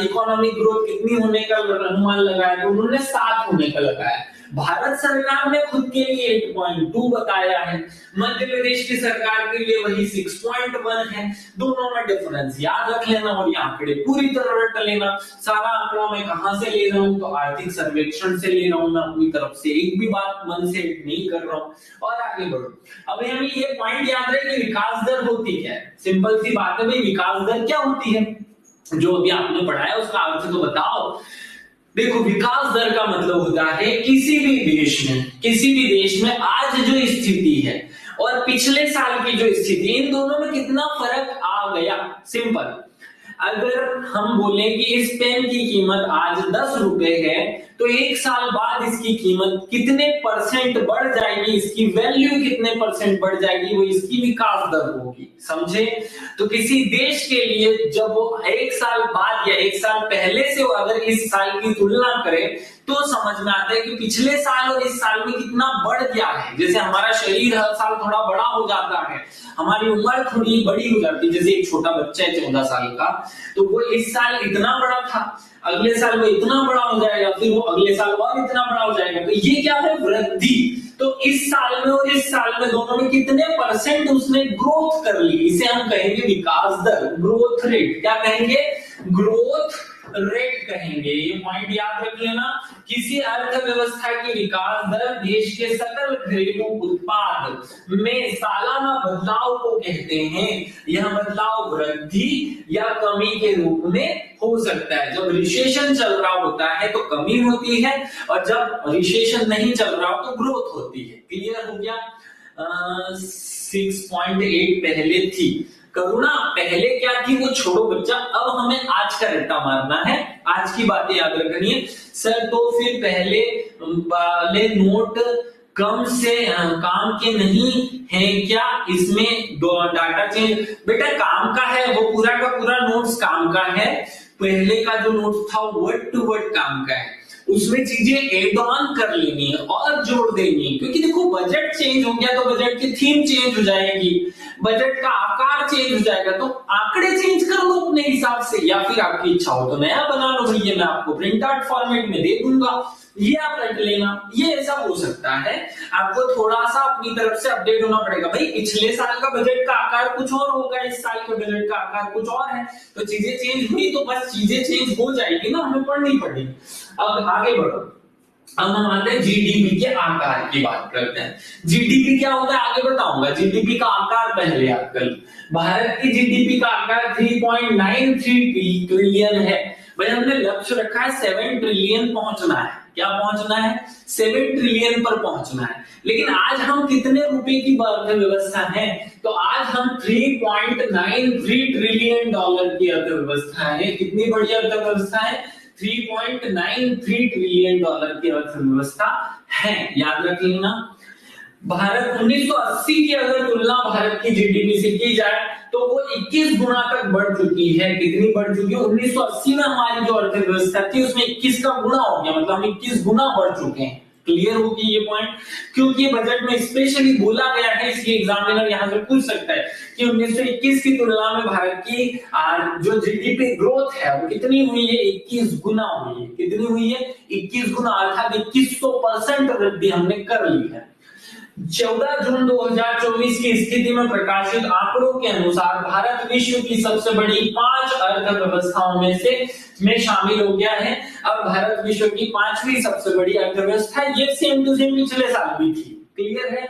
इकोनॉमिक ग्रोथ कितनी होने का अनुमान लगाया, तो उन्होंने 7 होने का लगाया। भारत सरकार ने खुद के लिए 8.2 बताया है, मध्य प्रदेश की सरकार के लिए वही 6.1 है। दोनों में डिफरेंस याद रख लेना और ये आंकड़े पूरी तरह रट लेना। सारा आंकड़ा मैं कहां से ले रहा हूं, तो आर्थिक सर्वेक्षण से ले रहा हूं, मैं अपनी तरफ से एक भी बात मन से नहीं कर रहा हूं। और आगे बढ़ो। अब हमें ये पॉइंट याद रहे कि विकास दर होती क्या है। सिंपल सी बात है भाई, विकास दर क्या होती है, जो अभी आपने पढ़ाया उसका अर्थ तो बताओ। देखो, विकास दर का मतलब होता है किसी भी देश में आज जो स्थिति है और पिछले साल की जो स्थिति, इन दोनों में कितना फर्क आ गया। सिंपल, अगर हम बोले कि इस पेन की कीमत आज 10 रुपए है, तो 1 साल बाद इसकी कीमत कितने परसेंट बढ़ जाएगी, इसकी वैल्यू कितने परसेंट बढ़ जाएगी, वो इसकी विकास दर होगी। समझे? तो किसी देश के लिए जब वो 1 साल बाद या 1 साल पहले से अगर इस साल की तुलना करे, तो समझ में आता है कि पिछले साल और इस साल में कितना बढ़ गया है। जैसे हमारा शरीर हर साल थोड़ा बड़ा हो जाता है, हमारी उम्र थोड़ी बड़ी हो जाती है। जैसे एक छोटा बच्चा है 14 साल का, तो वो इस साल इतना बड़ा था, अगले साल वो इतना बड़ा हो जाएगा, फिर वो अगले साल और इतना बड़ा हो जाएगा। तो ये क्या है, वृद्धि। तो इस साल में और इस साल में दोनों में कितने परसेंट उसने ग्रोथ कर ली, इसे हम कहेंगे विकास दर, ग्रोथ रेट। क्या कहेंगे? ग्रोथ रेट कहेंगे। ये पॉइंट याद रख लेना। किसी अर्थव्यवस्था की विकास दर देश के सकल घरेलू उत्पाद में सालाना बदलाव को कहते हैं। यह बदलाव वृद्धि या कमी के रूप में हो सकता है। जब रिसेशन चल रहा होता है तो कमी होती है, और जब रिसेशन नहीं चल रहा हो तो ग्रोथ होती है। क्लियर हो गया? 6.8 पहले थी। करुणा पहले क्या थी वो छोड़ो बच्चा, अब हमें आज का रट्टा मारना है, आज की बातें याद रखनी है। सर तो फिर पहले वाले नोट कम से काम के नहीं है क्या, इसमें डाटा चेंज? बेटा काम का है, वो पूरा का पूरा नोट्स काम का है। पहले का जो नोट था वर्ड टू वर्ड काम का है, उसमें चीजें एड ऑन कर लेनी है और जोड़ देनी है। क्योंकि देखो, बजट चेंज हो गया तो बजट की थीम चेंज हो जाएगी, बजट का आकार चेंज हो जाएगा, तो आंकड़े चेंज कर लो अपने हिसाब से, या फिर आपकी इच्छा हो तो नया बना लो। भैया मैं आपको प्रिंट आउट फॉर्मेट में दे दूंगा, ये आप रख लेना। ये ऐसा हो सकता है, आपको थोड़ा सा अपनी तरफ से अपडेट होना पड़ेगा। भाई पिछले साल का बजट का आकार कुछ और होगा, इस साल के बजट का आकार कुछ और है, तो चीजें चेंज हुई तो बस चीजें चेंज हो जाएगी ना, हमें पढ़नी पड़ेगी। अब आगे बढ़ो। अब हम आते हैं जीडीपी के आकार की बात करते हैं। जीडीपी क्या होता है आगे बताऊंगा। जीडीपी का आकार पहले याद कर लो। भारत की जीडीपी का आकार 3.93 ट्रिलियन है। भाई हमने लक्ष्य रखा है 7 ट्रिलियन पहुंचना है। क्या पहुंचना है? 7 ट्रिलियन पर पहुंचना है। लेकिन आज हम कितने रुपए की अर्थव्यवस्था है? तो आज हम 3.93 ट्रिलियन डॉलर की अर्थव्यवस्था है। कितनी बड़ी अर्थव्यवस्था है? 3.93 ट्रिलियन डॉलर की अर्थव्यवस्था है, याद रख लेना। भारत 1980 की अगर तुलना भारत की जीडीपी से की जाए तो वो 21 गुना तक बढ़ चुकी है। कितनी बढ़ चुकी है? 1980 में हमारी जो अर्थव्यवस्था थी उसमें 21 का गुना हो गया, मतलब हम 21 गुना बढ़ चुके हैं। क्लियर होगी ये पॉइंट? क्योंकि बजट में स्पेशली बोला गया है, इसलिए एग्जामिनर यहां से पूछ सकता है कि 1921 की तुलना में भारत की जो जीडीपी ग्रोथ है वो कितनी हुई है? 21 गुना हुई है। कितनी हुई है? 21 गुना, अर्थात 2100% वृद्धि हमने कर ली है। 14 जून 2024 की स्थिति में प्रकाशित आंकड़ों के अनुसार भारत विश्व की सबसे बड़ी 5 अर्थव्यवस्थाओं में शामिल हो गया है। अब भारत विश्व की 5वीं सबसे बड़ी अर्थव्यवस्था, ये सेम टू सेम पिछले साल भी थी। क्लियर है?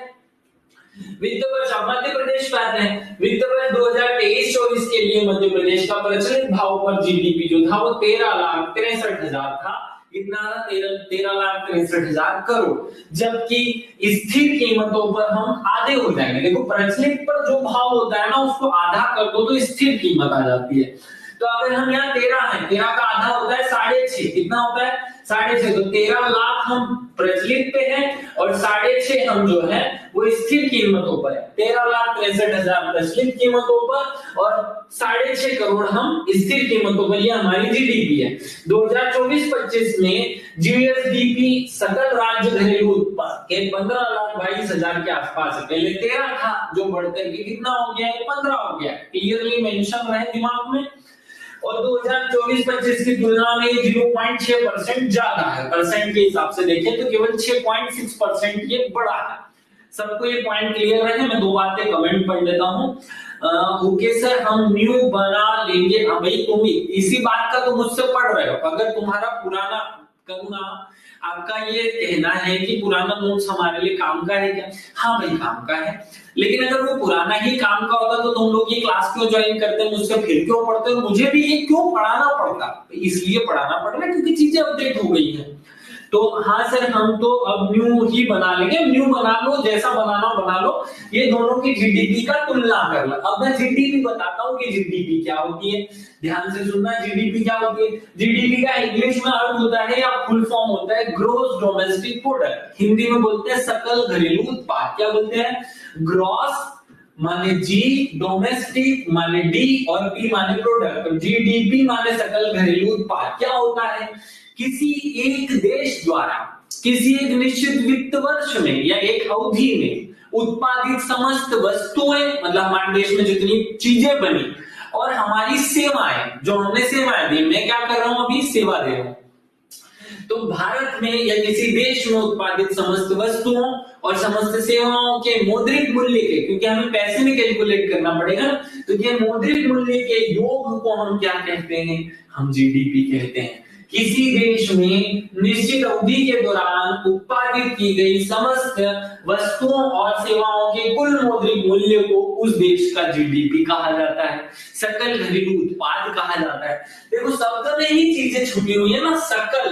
वित्त वर्ष, मध्य प्रदेश पर है। वित्त वर्ष 2023-24 के लिए मध्य प्रदेश का प्रचलित भाव पर जीडीपी जो था वो 13,63,000 था। कितना? 13,63,000 करोड़। जबकि स्थिर कीमतों पर हम आधे हो जाएंगे। देखो, प्रचलित पर जो भाव होता है ना उसको आधा कर दो तो स्थिर कीमत आ जाती है। तो अगर हम यहाँ 13 है, 13 का आधा होता है 6.5। कितना होता है? 6.5। तो 13 लाख हम प्रचलित पे हैं और 6.5 हम जो है वो स्थिर कीमतों पर है। 13,63,000 प्रचलित कीमतों पर और 6.5 करोड़ हम स्थिर कीमतों पर। ये हमारी जीडीपी है। 2024-25 में जीएसडीपी सकल राज्य घरेलू उत्पाद के 15,22,000 के आसपास है। पहले 13 था जो बढ़कर के कितना हो गया है? 15 हो गया। क्लियरली मेंशन रहे दिमाग में। और 2024-25 की तुलना में 0.6% ज्यादा है। परसेंट के हिसाब से देखें तो केवल 6.6% ये बड़ा है। सबको ये पॉइंट क्लियर रहे? मैं 2 बातें कमेंट पढ़ लेता हूँ। ओके सर, हम न्यू बना लेंगे। भाई तुम इसी बात का तो मुझसे पढ़ रहे हो। अगर तुम्हारा पुराना करुणा आपका ये कहना है कि पुराना नोट्स हमारे लिए काम का है क्या? हाँ भाई, काम का है। लेकिन अगर वो पुराना ही काम का होता तो तुम लोग ये क्लास क्यों ज्वाइन करते? मुझसे फिर क्यों पढ़ते? मुझे भी ये क्यों पढ़ाना पड़ता? इसलिए पढ़ाना पड़ रहा है क्योंकि चीजें अपडेट हो गई है। तो हाँ सर, हम तो अब न्यू ही बना लेंगे। न्यू बना लो, जैसा बनाना बना लो। ये दोनों की जीडीपी का तुलना कर लो। अब मैं जीडीपी बताता हूँ कि जीडीपी क्या होती है। ध्यान से सुनना, जीडीपी क्या होती है? जीडीपी का इंग्लिश में अर्थ होता है या फुल फॉर्म होता है ग्रॉस डोमेस्टिक प्रोडक्ट। हिंदी में बोलते हैं सकल घरेलू उत्पाद। क्या बोलते हैं? ग्रॉस माने जी, डोमेस्टिक माने डी और पी माने प्रोडक्ट। जीडीपी माने सकल घरेलू उत्पाद। क्या होता है? किसी एक देश द्वारा किसी एक निश्चित वित्त वर्ष में या एक अवधि में उत्पादित समस्त वस्तुएं, मतलब हमारे देश में जितनी चीजें बनी और हमारी सेवाएं, जो हमने सेवाएं दी, मैं क्या कर रहा हूं? अभी सेवा दे रहा हूं। तो भारत में या किसी देश में उत्पादित समस्त वस्तुओं और समस्त सेवाओं के मौद्रिक मूल्य के, क्योंकि हमें पैसे में कैलकुलेट करना पड़ेगा, तो ये मौद्रिक मूल्य के योग को हम क्या कहते हैं? हम जीडीपी कहते हैं। किसी देश में निश्चित अवधि के दौरान उत्पादित की गई समस्त वस्तुओं और सेवाओं के कुल मौद्रिक मूल्य को उस देश का जीडीपी कहा जाता है, सकल घरेलू उत्पाद कहा जाता है। देखो, शब्द में ही चीजें छुपी हुई है ना। सकल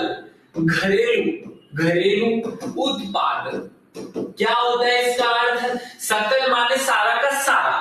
घरेलू उत्पाद क्या होता है? इसका अर्थ सकल माने सारा का सारा,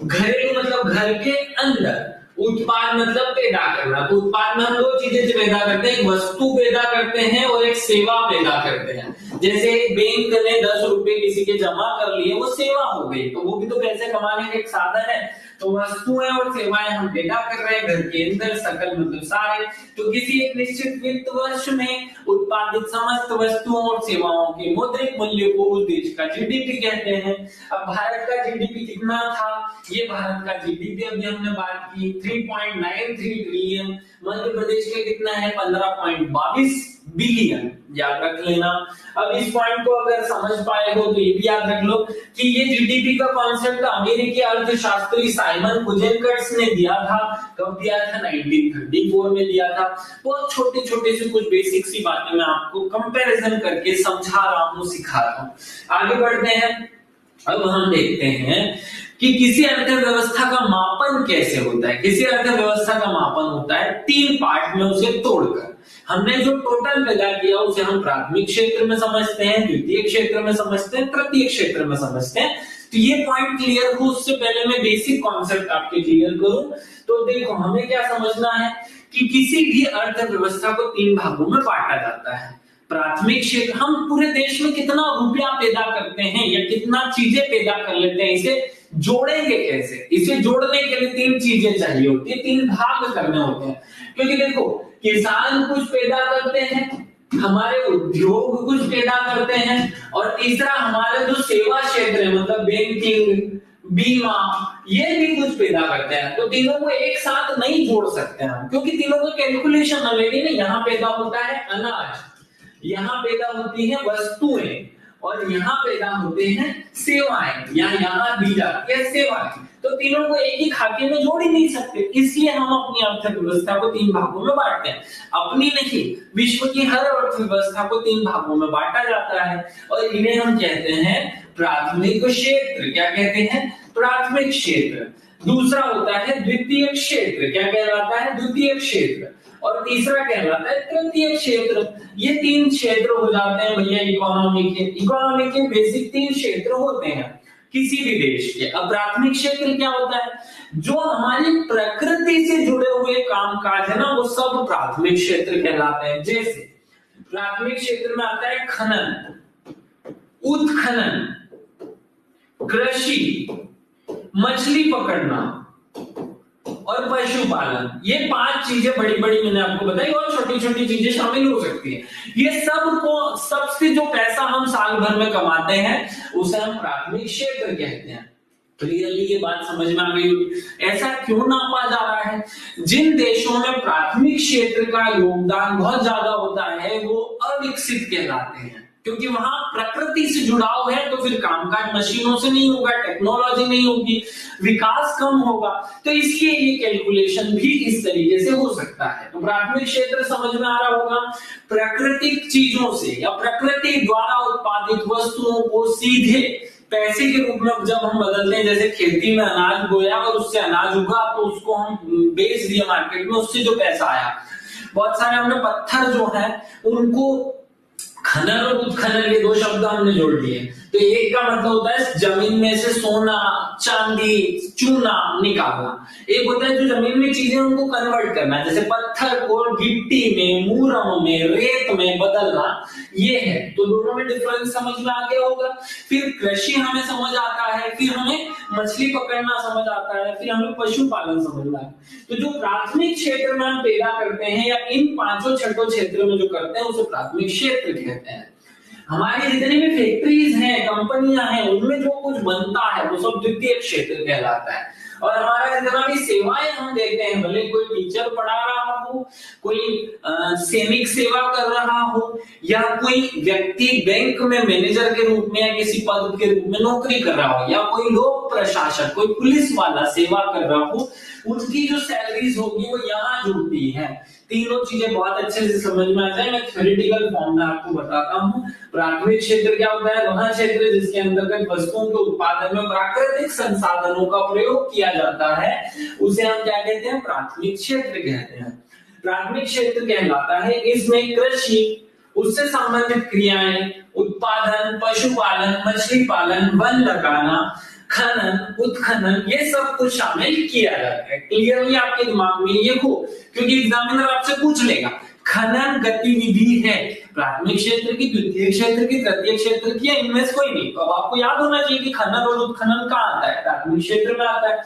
घरेलू मतलब घर के अंदर, उत्पाद मतलब पैदा करना। तो उत्पाद में हम 2 चीजें पैदा करते हैं, एक वस्तु पैदा करते हैं और एक सेवा पैदा करते हैं। जैसे बैंक ने 10 रुपए किसी के जमा कर लिए, वो सेवा हो गई, तो वो भी तो पैसे कमाने का एक साधन है। तो वस्तुएं और सेवाएं हम पैदा कर रहे हैं घर के अंदर, सकल मतलब सारे। तो किसी एक निश्चित वित्त वर्ष में उत्पादित समस्त वस्तुओं और सेवाओं के मौद्रिक मूल्य को उस देश का जीडीपी कहते हैं। अब भारत का जीडीपी कितना था? ये भारत का जीडीपी अभी हमने बात की 3.93 ट्रिलियन। मध्य प्रदेश का कितना है? 15.22 बिलियन। याद रख लेना। अब इस पॉइंट को अगर समझ पाए हो तो ये भी याद रख लो कि ये जीडीपी का कॉन्सेप्ट अमेरिकी अर्थशास्त्री साइमन कुजेनकर्ट्स ने दिया था। कब दिया था? 1934 में दिया था। बहुत छोटे छोटे से कुछ बेसिक सी बातें मैं आपको कंपैरिजन करके समझा रहा हूँ, सिखा रहा हूँ। आगे बढ़ते हैं। अब हम देखते हैं कि किसी अर्थव्यवस्था का मापन कैसे होता है। किसी अर्थव्यवस्था का मापन होता है 3 पार्ट में उसे तोड़कर। हमने जो टोटल पैदा किया उसे हम प्राथमिक क्षेत्र में समझते हैं, द्वितीय क्षेत्र में समझते हैं, तृतीय क्षेत्र में समझते हैं। तो ये पॉइंट क्लियर हो उससे पहले मैं बेसिक कॉन्सेप्ट आपके क्लियर करूं। तो देखो हमें क्या समझना है कि किसी भी अर्थव्यवस्था को 3 भागों में बांटा जाता है। प्राथमिक क्षेत्र, हम पूरे देश में कितना रुपया पैदा करते हैं या कितना चीजें पैदा कर लेते हैं, इसे जोड़ेंगे कैसे। इसे जोड़ने के लिए 3 चीजें चाहिए होती है, 3 भाग करने होते हैं। क्योंकि देखो किसान कुछ पैदा करते हैं, हमारे उद्योग कुछ पैदा करते हैं, और तीसरा हमारे जो सेवा क्षेत्र है मतलब बैंकिंग, बीमा, ये भी कुछ पैदा करते हैं। तो तीनों को एक साथ नहीं जोड़ सकते हम, क्योंकि तीनों का कैलकुलेशन अलग है। यहाँ पैदा होता है अनाज, यहाँ पैदा होती है वस्तुएं, और यहाँ पैदा होते हैं सेवाएं, यहाँ दी जाती है सेवाएं। तो तीनों को एक ही खाके में जोड़ ही नहीं सकते, इसलिए हम अपनी अर्थव्यवस्था को 3 भागों में बांटते हैं। अपनी नहीं, विश्व की हर अर्थव्यवस्था को 3 भागों में बांटा जाता है, और इन्हें हम कहते हैं प्राथमिक क्षेत्र। क्या कहते हैं? प्राथमिक क्षेत्र। दूसरा होता है द्वितीय क्षेत्र। क्या कहलाता है? द्वितीय क्षेत्र। और तीसरा कहलाता है तृतीय क्षेत्र। ये 3 क्षेत्र हो जाते हैं भैया इकोनॉमी के। इकोनॉमी के बेसिक 3 क्षेत्र होते हैं किसी भी देश के। अब प्राथमिक क्षेत्र क्या होता है? जो हमारी प्रकृति से जुड़े हुए कामकाज है ना, वो सब प्राथमिक क्षेत्र कहलाते हैं। जैसे प्राथमिक क्षेत्र में आता है खनन, उत्खनन, कृषि, मछली पकड़ना और पशुपालन। ये 5 चीजें बड़ी बड़ी मैंने आपको बताई, और छोटी छोटी चीजें शामिल हो सकती है। ये सबसे जो पैसा हम साल भर में कमाते हैं उसे हम प्राथमिक क्षेत्र कहते हैं। क्लियरली ये बात समझ में आ गई होगी। ऐसा क्यों नापा जा रहा है? जिन देशों में प्राथमिक क्षेत्र का योगदान बहुत ज्यादा होता है वो अविकसित कहलाते हैं, क्योंकि वहां प्रकृति से जुड़ाव है। तो फिर कामकाज मशीनों से नहीं होगा, टेक्नोलॉजी नहीं होगी, विकास कम होगा। तो इसलिए ये कैलकुलेशन भी इस तरीके से हो सकता है। तो प्राथमिक क्षेत्र समझ में आ रहा होगा, प्राकृतिक चीजों से या प्रकृति द्वारा उत्पादित वस्तुओं को सीधे पैसे के रूप में जब हम बदलते हैं, जैसे खेती में अनाज बोया और उससे अनाज उगा तो उसको हम बेच दिए मार्केट में, उससे जो पैसा आया। बहुत सारे हमने पत्थर जो है उनको खनन और उत्खनन, ये 2 शब्द हमने जोड़ दिए। तो एक का मतलब होता है जमीन में से सोना, चांदी, चूना निकालना। एक होता है जो जमीन में चीजें उनको कन्वर्ट करना, जैसे पत्थर को गिट्टी में, मूरम में, रेत में बदलना, ये है। तो दोनों में डिफरेंस समझ में आ गया होगा। फिर कृषि हमें समझ आता है, फिर हमें मछली पकड़ना समझ आता है, फिर हमें पशुपालन समझ आता है। तो जो प्राथमिक क्षेत्र में हम पैदा करते हैं या इन 5 क्षेत्र में जो करते हैं उसे प्राथमिक क्षेत्र कहते हैं। हमारी जितनी भी फैक्ट्रीज हैं, कंपनियां हैं, उनमें जो कुछ बनता है वो सब द्वितीय क्षेत्र कहलाता है। और हमारा जितना भी सेवाएं हम देते हैं, भले कोई टीचर पढ़ा रहा हो, कोई सैनिक सेवा कर रहा हो, या कोई व्यक्ति बैंक में मैनेजर के रूप में या किसी पद के रूप में नौकरी कर रहा हो, या कोई लोक प्रशासक, कोई पुलिस वाला सेवा कर रहा हो, उनकी जो सैलरीज होगी वो यहाँ जुड़ती है। तीनों चीजें बहुत अच्छे से समझ में आ जाए। मैं थ्योरेटिकल फॉर्म में आपको बताता हूँ। प्राथमिक क्षेत्र क्या होता है? वह क्षेत्र जिसके अंतर्गत वस्तुओं के उत्पादन में प्राकृतिक संसाधनों का प्रयोग किया जाता है, उसे हम क्या कहते हैं? प्राथमिक क्षेत्र कहते हैं। प्राथमिक क्षेत्र कहलाता है इसमें कृषि, उससे संबंधित क्रियाएं, उत्पादन, पशुपालन, मछली पालन, वन लगाना, खनन, उत्खनन, ये सब कुछ शामिल किया जाता है। क्लियरली आपके दिमाग में ये हो, क्योंकि एग्जामिनर आपसे पूछ लेगा खनन गतिविधि है प्राथमिक क्षेत्र की, द्वितीय क्षेत्र की, तृतीय क्षेत्र की, या इनमें से कोई नहीं। तो अब आपको याद होना चाहिए कि खनन और उत्खनन कहाँ आता है? प्राथमिक क्षेत्र में आता है।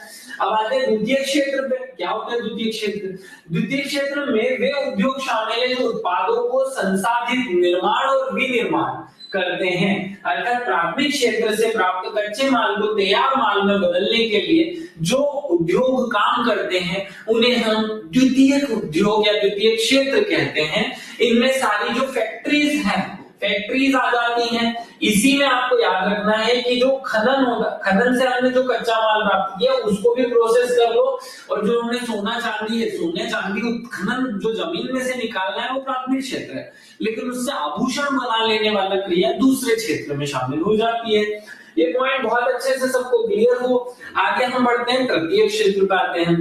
अब आते हैं द्वितीय क्षेत्र पे। क्या होता है द्वितीय क्षेत्र? द्वितीय क्षेत्र में वे उद्योग शामिल है जो उत्पादों को संसाधित, निर्माण और विनिर्माण करते हैं। अर्थात प्राथमिक क्षेत्र से प्राप्त कच्चे माल को तैयार माल में बदलने के लिए जो उद्योग काम करते हैं उन्हें हम द्वितीय उद्योग या द्वितीय क्षेत्र कहते हैं। इनमें सारी जो फैक्ट्रीज हैं, फैक्ट्रीज आ जाती हैं। इसी में आपको याद रखना है कि जो खनन होगा, खनन से हमने जो कच्चा माल प्राप्त किया उसको भी प्रोसेस कर लो, और जो हमने सोना चांदी है, सोने चांदी उत्खनन जो जमीन में से निकालना है वो प्राथमिक क्षेत्र है, लेकिन उससे आभूषण बना लेने वाला क्रिया दूसरे क्षेत्र में शामिल हो जाती है। ये पॉइंट बहुत अच्छे से सबको क्लियर हो। आगे हम बढ़ते हैं, तृतीय क्षेत्र पे आते हैं।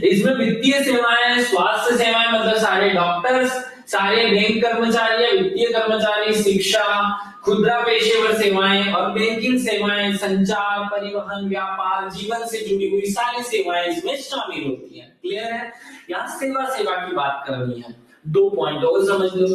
इसमें वित्तीय सेवाएं, स्वास्थ्य सेवाएं मतलब सारे डॉक्टर्स, सारे बैंक कर्मचारी या वित्तीय कर्मचारी, शिक्षा, खुदरा पेशेवर सेवाएं और बैंकिंग सेवाएं, संचार, परिवहन, व्यापार, जीवन से जुड़ी हुई सारी सेवाएं इसमें शामिल होती हैं। क्लियर है? यहाँ सेवा की बात करनी है। 2 पॉइंट और समझ लो,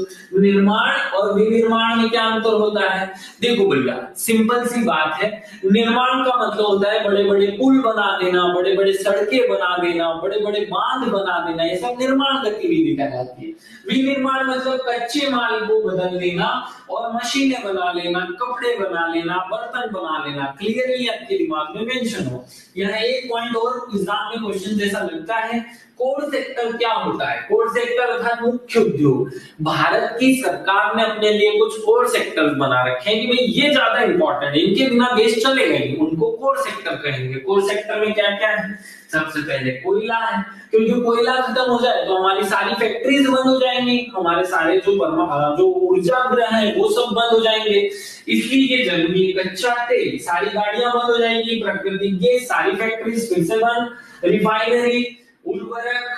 निर्माण और विनिर्माण में क्या अंतर होता है। देखो भैया, सिंपल सी बात है, निर्माण का मतलब होता है बड़े बड़े पुल बना देना, बड़े बड़े सड़कें बना देना, बड़े बड़े बांध बना देना, ये सब निर्माण गतिविधि कहलाती है। विनिर्माण मतलब कच्चे माल को बदल देना और मशीनें बना लेना, कपड़े बना लेना, बर्तन बना लेना। क्लियरली आपके दिमाग में मेंशन हो। यह एक पॉइंट और एग्जाम में क्वेश्चन जैसा लगता है, कोर सेक्टर क्या होता है। कोर सेक्टर अर्थात मुख्य उद्योग। भारत की सरकार ने अपने लिए कुछ कोर सेक्टर्स बना रखे हैं कि भाई ये ज्यादा इंपॉर्टेंट है, इनके बिना देश चलेगा नहीं, उनको कोर सेक्टर कहेंगे। कोर सेक्टर में क्या क्या है? सबसे पहले कोयला है, क्योंकि कोयला खत्म हो जाए तो हमारी सारी फैक्ट्रीज बंद हो जाएंगी, हमारे सारे जो ऊर्जा गृह है वो सब बंद हो जाएंगे, इसलिए ये जरूरी है। कच्चा तेल, सारी गाड़ियां बंद हो जाएंगी, प्राकृतिक गैस, सारी फैक्ट्रीज फिर से बंद, रिफाइनरी, उर्वरक,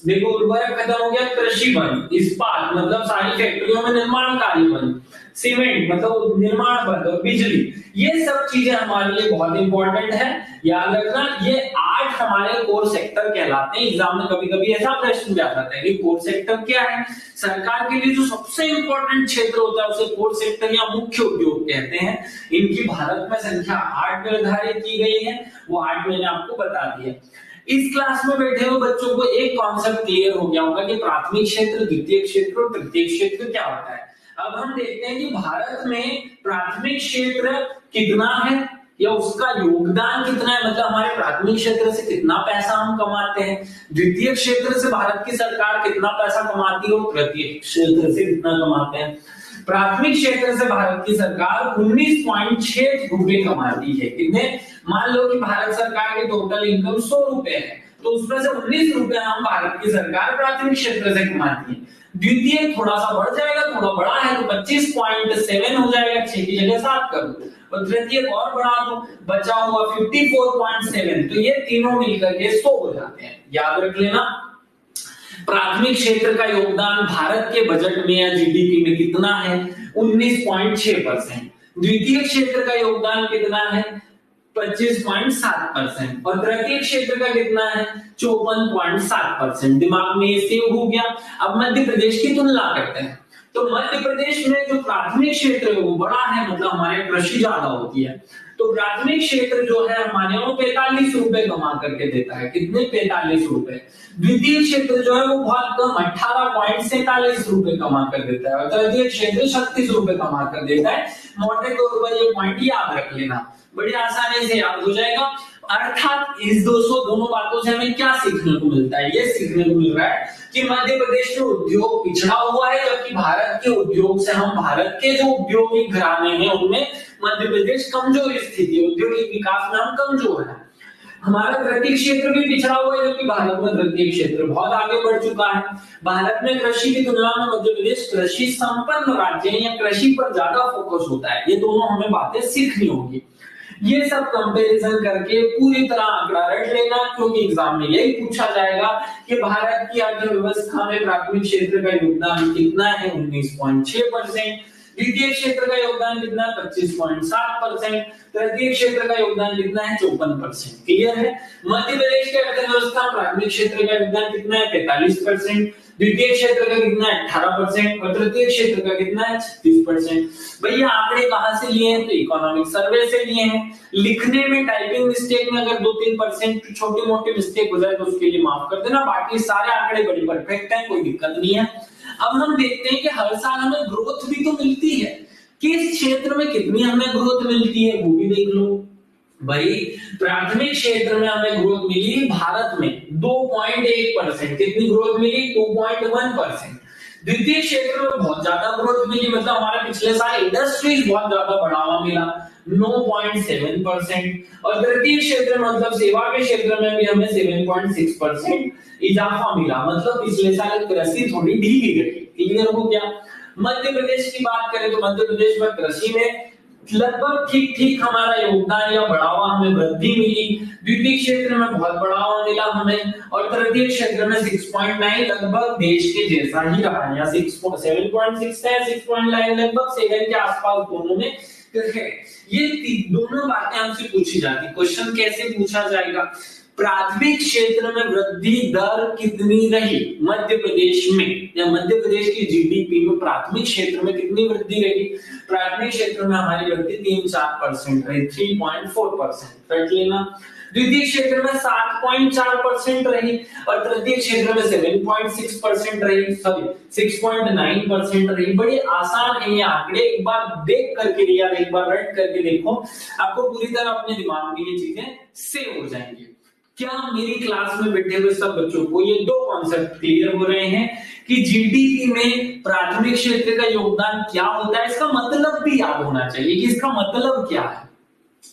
देखो उर्वरक खत्म हो गया, कृषि बंद, इस्पात मतलब सारी फैक्ट्रियों में निर्माण कार्य बंद, सीमेंट मतलब निर्माण बंद, और बिजली, ये सब चीजें हमारे लिए बहुत इंपॉर्टेंट है। याद रखना, ये 8 हमारे कोर सेक्टर कहलाते हैं। एग्जाम में कभी कभी ऐसा प्रश्न भी आ जाता है कि कोर सेक्टर क्या है। सरकार के लिए जो सबसे इंपॉर्टेंट क्षेत्र होता है उसे कोर सेक्टर या मुख्य उद्योग कहते हैं। इनकी भारत में संख्या 8 निर्धारित की गई है, वो 8 मैंने आपको बता दिया। इस क्लास में बैठे हुए बच्चों को एक कॉन्सेप्ट क्लियर हो गया होगा कि प्राथमिक क्षेत्र, द्वितीय क्षेत्र और तृतीय क्षेत्र क्या होता है। अब हम देखते हैं कि भारत में प्राथमिक क्षेत्र कितना है या उसका योगदान कितना है, मतलब हमारे प्राथमिक क्षेत्र से कितना पैसा हम कमाते हैं, द्वितीय क्षेत्र से भारत की सरकार कितना पैसा कमाती है, तृतीय क्षेत्र से कितना कमाते हैं। प्राथमिक क्षेत्र से भारत की सरकार 19.6 रुपए कमाती है। कितने? मान लो कि भारत सरकार की टोटल इनकम 100 रुपए है, तो उसमें से 19 रुपए हम भारत की सरकार प्राथमिक क्षेत्र से कमाती है। द्वितीय थोड़ा सा बढ़ जाएगा, थोड़ा बड़ा है तो 25.7 हो जाएगा, 6 की जगह 7 कर दो, और तृतीय और बढ़ा दो, बचा हुआ 54.7, तो ये तीनों मिलकर के 100 हो जाते हैं। याद रख लेना, प्राथमिक क्षेत्र का योगदान भारत के बजट में या जीडीपी में कितना है? 19.6%। द्वितीय क्षेत्र का योगदान कितना है? 25.7%। और तृतीय क्षेत्र का कितना है? 54.7%। दिमाग में ये सेव हो गया। अब मध्य प्रदेश की तुलना करते हैं, तो मध्य प्रदेश में जो प्राथमिक क्षेत्र है वो बड़ा है, मतलब हमारे कृषि ज्यादा होती है, तो प्राथमिक क्षेत्र जो है हमारे वो 45 रुपए कमा करके देता है। कितने? 45 रुपए। द्वितीय क्षेत्र जो है वो बहुत कम 18.47 रुपए कमा कर देता है, और तृतीय क्षेत्र 36 रुपए कमा कर देता है। मोटे तौर पर ये पॉइंट याद रख लेना, बड़ी आसानी से याद हो जाएगा। अर्थात इस दोनों बातों से हमें क्या सीखने को मिलता है? ये सीखने को मिल रहा है कि मध्य प्रदेश में उद्योग पिछड़ा हुआ है, जबकि भारत के उद्योग से भारत के जो औद्योगिक घराने हैं उनमें मध्य प्रदेश कमजोर स्थिति है, औद्योगिक विकास में हम कमजोर हैं। हमारा तृतीय क्षेत्र भी पिछड़ा हुआ है, जबकि भारत में तृतीय क्षेत्र बहुत आगे बढ़ चुका है। भारत में कृषि की तुलना में मध्य प्रदेश कृषि संपन्न राज्य है या कृषि पर ज्यादा फोकस होता है। ये दोनों हमें बातें सीखनी होगी। ये सब कंपैरिजन करके पूरी तरह आंकड़ा रट लेना, क्योंकि एग्जाम में यही पूछा जाएगा कि भारत की अर्थव्यवस्था में प्राथमिक क्षेत्र का योगदान कितना है? 19.6%। द्वितीय क्षेत्र का योगदान कितना है? 25.7%। तृतीय क्षेत्र का योगदान कितना है? 54%। क्लियर है? मध्य प्रदेश की अर्थव्यवस्था प्राथमिक क्षेत्र का योगदान कितना है? 45%। द्वितीय क्षेत्र का कितना है? 18%। और तृतीय क्षेत्र का कितना है? 36%। भैया आंकड़े कहां से लिए हैं? तो इकोनॉमिक सर्वे से लिए हैं। लिखने में टाइपिंग मिस्टेक में अगर 2-3% छोटी मोटी मिस्टेक हो जाए तो उसके लिए माफ कर देना, बाकी सारे आंकड़े बड़ी परफेक्ट हैं, कोई दिक्कत नहीं है। अब हम देखते हैं कि हर साल हमें ग्रोथ भी तो मिलती है, किस क्षेत्र में कितनी हमें ग्रोथ मिलती है वो भी देख लो। भाई प्राथमिक क्षेत्र में हमें ग्रोथ मिली भारत में 2.1%। कितनी ग्रोथ मिली? 2.1%। द्वितीय क्षेत्र में बहुत ज्यादा ग्रोथ मिली, मतलब हमारे पिछले साल इंडस्ट्रीज बहुत ज्यादा बढ़ावा मिला, 9.7%। और तृतीय क्षेत्र मतलब सेवा के क्षेत्र में भी हमें 7.6% इजाफा मिला, मतलब पिछले साल कृषि थोड़ी ढीली गई। क्लियर हो गया? मध्य प्रदेश की बात करें तो मध्य प्रदेश में कृषि में लगभग ठीक ठीक हमारा योगदान या बढ़ावा, हमें वृद्धि मिली। द्वितीय क्षेत्र में बहुत बढ़ावा मिला हमें, और तृतीय क्षेत्र में 6.9 लगभग देश के जैसा ही रहा, या 7.6 है, 6.9 लगभग 7 के आसपास दोनों में है। ये दोनों बातें हमसे पूछी जाती। क्वेश्चन कैसे पूछा जाएगा? प्राथमिक क्षेत्र में वृद्धि दर कितनी रही मध्य प्रदेश में, या मध्य प्रदेश की जीडीपी में प्राथमिक क्षेत्र में कितनी वृद्धि रही? प्राथमिक क्षेत्र में हमारी वृद्धि 3-4% रही, 3.4% रट लेना। द्वितीय क्षेत्र में 7.4% रही, और तृतीय क्षेत्र में 7.6% रही, सॉरी 6.9% रही। बड़े आसान है ये आंकड़े, एक बार देख करके या एक बार रट करके देखो, आपको पूरी तरह अपने दिमाग में ये चीजें सेव हो जाएंगी। क्या मेरी क्लास में बैठे हुए सब बच्चों को ये दो कॉन्सेप्ट क्लियर हो रहे हैं कि जीडीपी में प्राथमिक क्षेत्र का योगदान क्या होता है? इसका मतलब भी याद होना चाहिए कि इसका मतलब क्या है,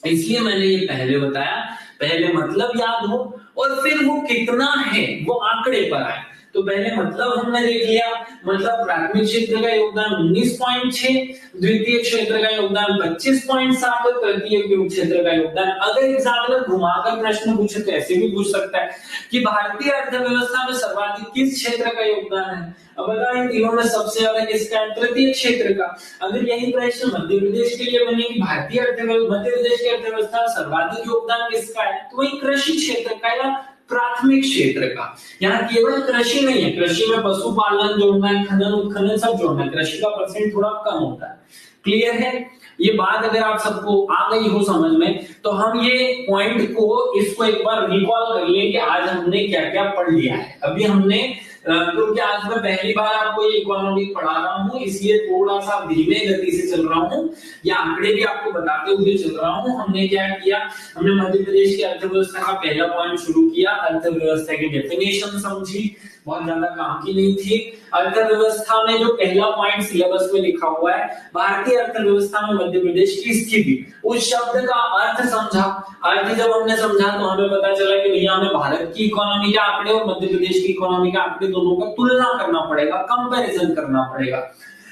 इसलिए मैंने ये पहले बताया। पहले मतलब याद हो और फिर वो कितना है वो आंकड़े पर आए। तो पहले मतलब हमने देख लिया, मतलब प्राथमिक क्षेत्र का योगदान 19.6, द्वितीय क्षेत्र का योगदान 25.7 और तृतीय क्षेत्र का योगदान। अगर एग्जामिनर घुमाकर प्रश्न पूछे तो ऐसे भी पूछ सकता है कि भारतीय अर्थव्यवस्था में सर्वाधिक किस क्षेत्र का योगदान है? अब बताओ इन तीनों में सबसे ज्यादा किसका है? तृतीय क्षेत्र का। अगर यही प्रश्न मध्य प्रदेश के लिए बने कि भारतीय अर्थव्यवस्था, मध्य प्रदेश की अर्थव्यवस्था में सर्वाधिक योगदान किसका है, तो वही कृषि क्षेत्र का या प्राथमिक क्षेत्र का। यहाँ केवल कृषि नहीं है, कृषि में पशुपालन जोड़ना है, खनन उत्खनन सब जोड़ना है, कृषि का परसेंट थोड़ा कम होता है। क्लियर है ये बात? अगर आप सबको आ गई हो समझ में, तो हम ये पॉइंट को इसको एक बार रिकॉल कर लें कि आज हमने क्या क्या पढ़ लिया है। अभी हमने, क्योंकि आज मैं पहली बार आपको ये इकोनॉमिक पढ़ा रहा हूँ, इसलिए थोड़ा सा धीमे गति से चल रहा हूँ, या आंकड़े भी आपको बताते हुए चल रहा हूँ। हमने क्या किया, हमने मध्य प्रदेश की अर्थव्यवस्था का पहला पॉइंट शुरू किया, अर्थव्यवस्था की डेफिनेशन समझी, बहुत ज्यादा काम की नहीं थी। अर्थव्यवस्था में जो पहला पॉइंट सिलेबस में लिखा हुआ है, भारतीय अर्थव्यवस्था में मध्य प्रदेश की स्थिति, उस शब्द का अर्थ समझा। अर्थ जब हमने समझा तो हमें पता चला कि भैया हमें भारत की इकोनॉमी के आंकड़े और मध्य प्रदेश की इकोनॉमी के आंकड़े दोनों का तुलना करना पड़ेगा, कंपैरिजन करना पड़ेगा।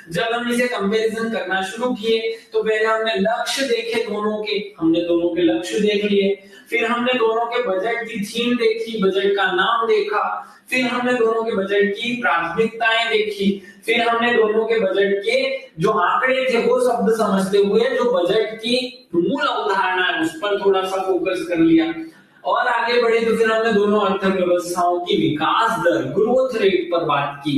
जब हम इसे कंपैरिजन करना शुरू किए तो पहले हमने लक्ष्य देखे दोनों के, हमने दोनों के लक्ष्य देख लिए, फिर हमने दोनों के बजट की थीम देखी, बजट का नाम देखा, फिर हमने दोनों के बजट की प्राथमिकताएं देखी, फिर हमने दोनों के बजट के जो आंकड़े थे वो शब्द समझते हुए जो बजट की मूल अवधारणा है उस पर थोड़ा सा फोकस कर लिया, और आगे बढ़े तो फिर हमने दोनों अर्थव्यवस्थाओं की विकास दर, ग्रोथ रेट पर बात की।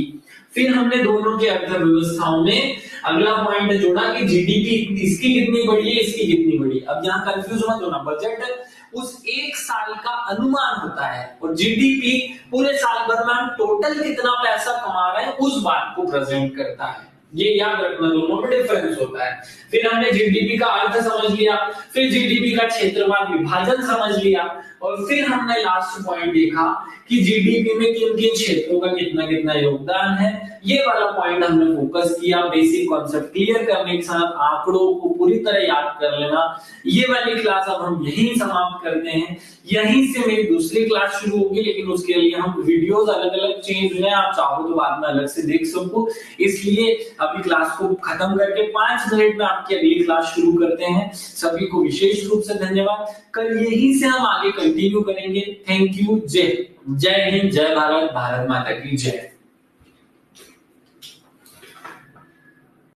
फिर हमने दोनों की अर्थव्यवस्थाओं में अगला पॉइंट जोड़ा कि जीडीपी इसकी कितनी बढ़ी है, इसकी कितनी बढ़ी। अब यहाँ कंफ्यूज मत होना, बजट उस एक साल का अनुमान होता है और जीडीपी पूरे साल भर में हम टोटल कितना पैसा कमा रहे हैं उस बात को प्रेजेंट करता है। ये याद रखना, दोनों में डिफरेंस होता है। फिर हमने जीडीपी का अर्थ समझ लिया, फिर जीडीपी का क्षेत्रवार विभाजन समझ लिया, और फिर हमने लास्ट पॉइंट देखा कि जीडीपी में किन किन क्षेत्रों का कितना कितना योगदान है। ये वाला पॉइंट हमने फोकस किया। बेसिक कॉन्सेप्ट क्लियर करने के साथ आंकड़ों को पूरी तरह याद कर लेना। ये वाली क्लास अब हम यहीं समाप्त करते हैं। यहीं से मेरी दूसरी क्लास शुरू होगी, लेकिन उसके लिए हम वीडियोस अलग अलग चेंज हुए, आप चाहो तो बाद में अलग से देख सको, इसलिए अभी क्लास को खत्म करके 5 मिनट में आपकी अगली क्लास शुरू करते हैं। सभी को विशेष रूप से धन्यवाद। कल यहीं से हम आगे कंटिन्यू करेंगे। Thank you. जय हिंद, जय भारत, भारत माता की जय।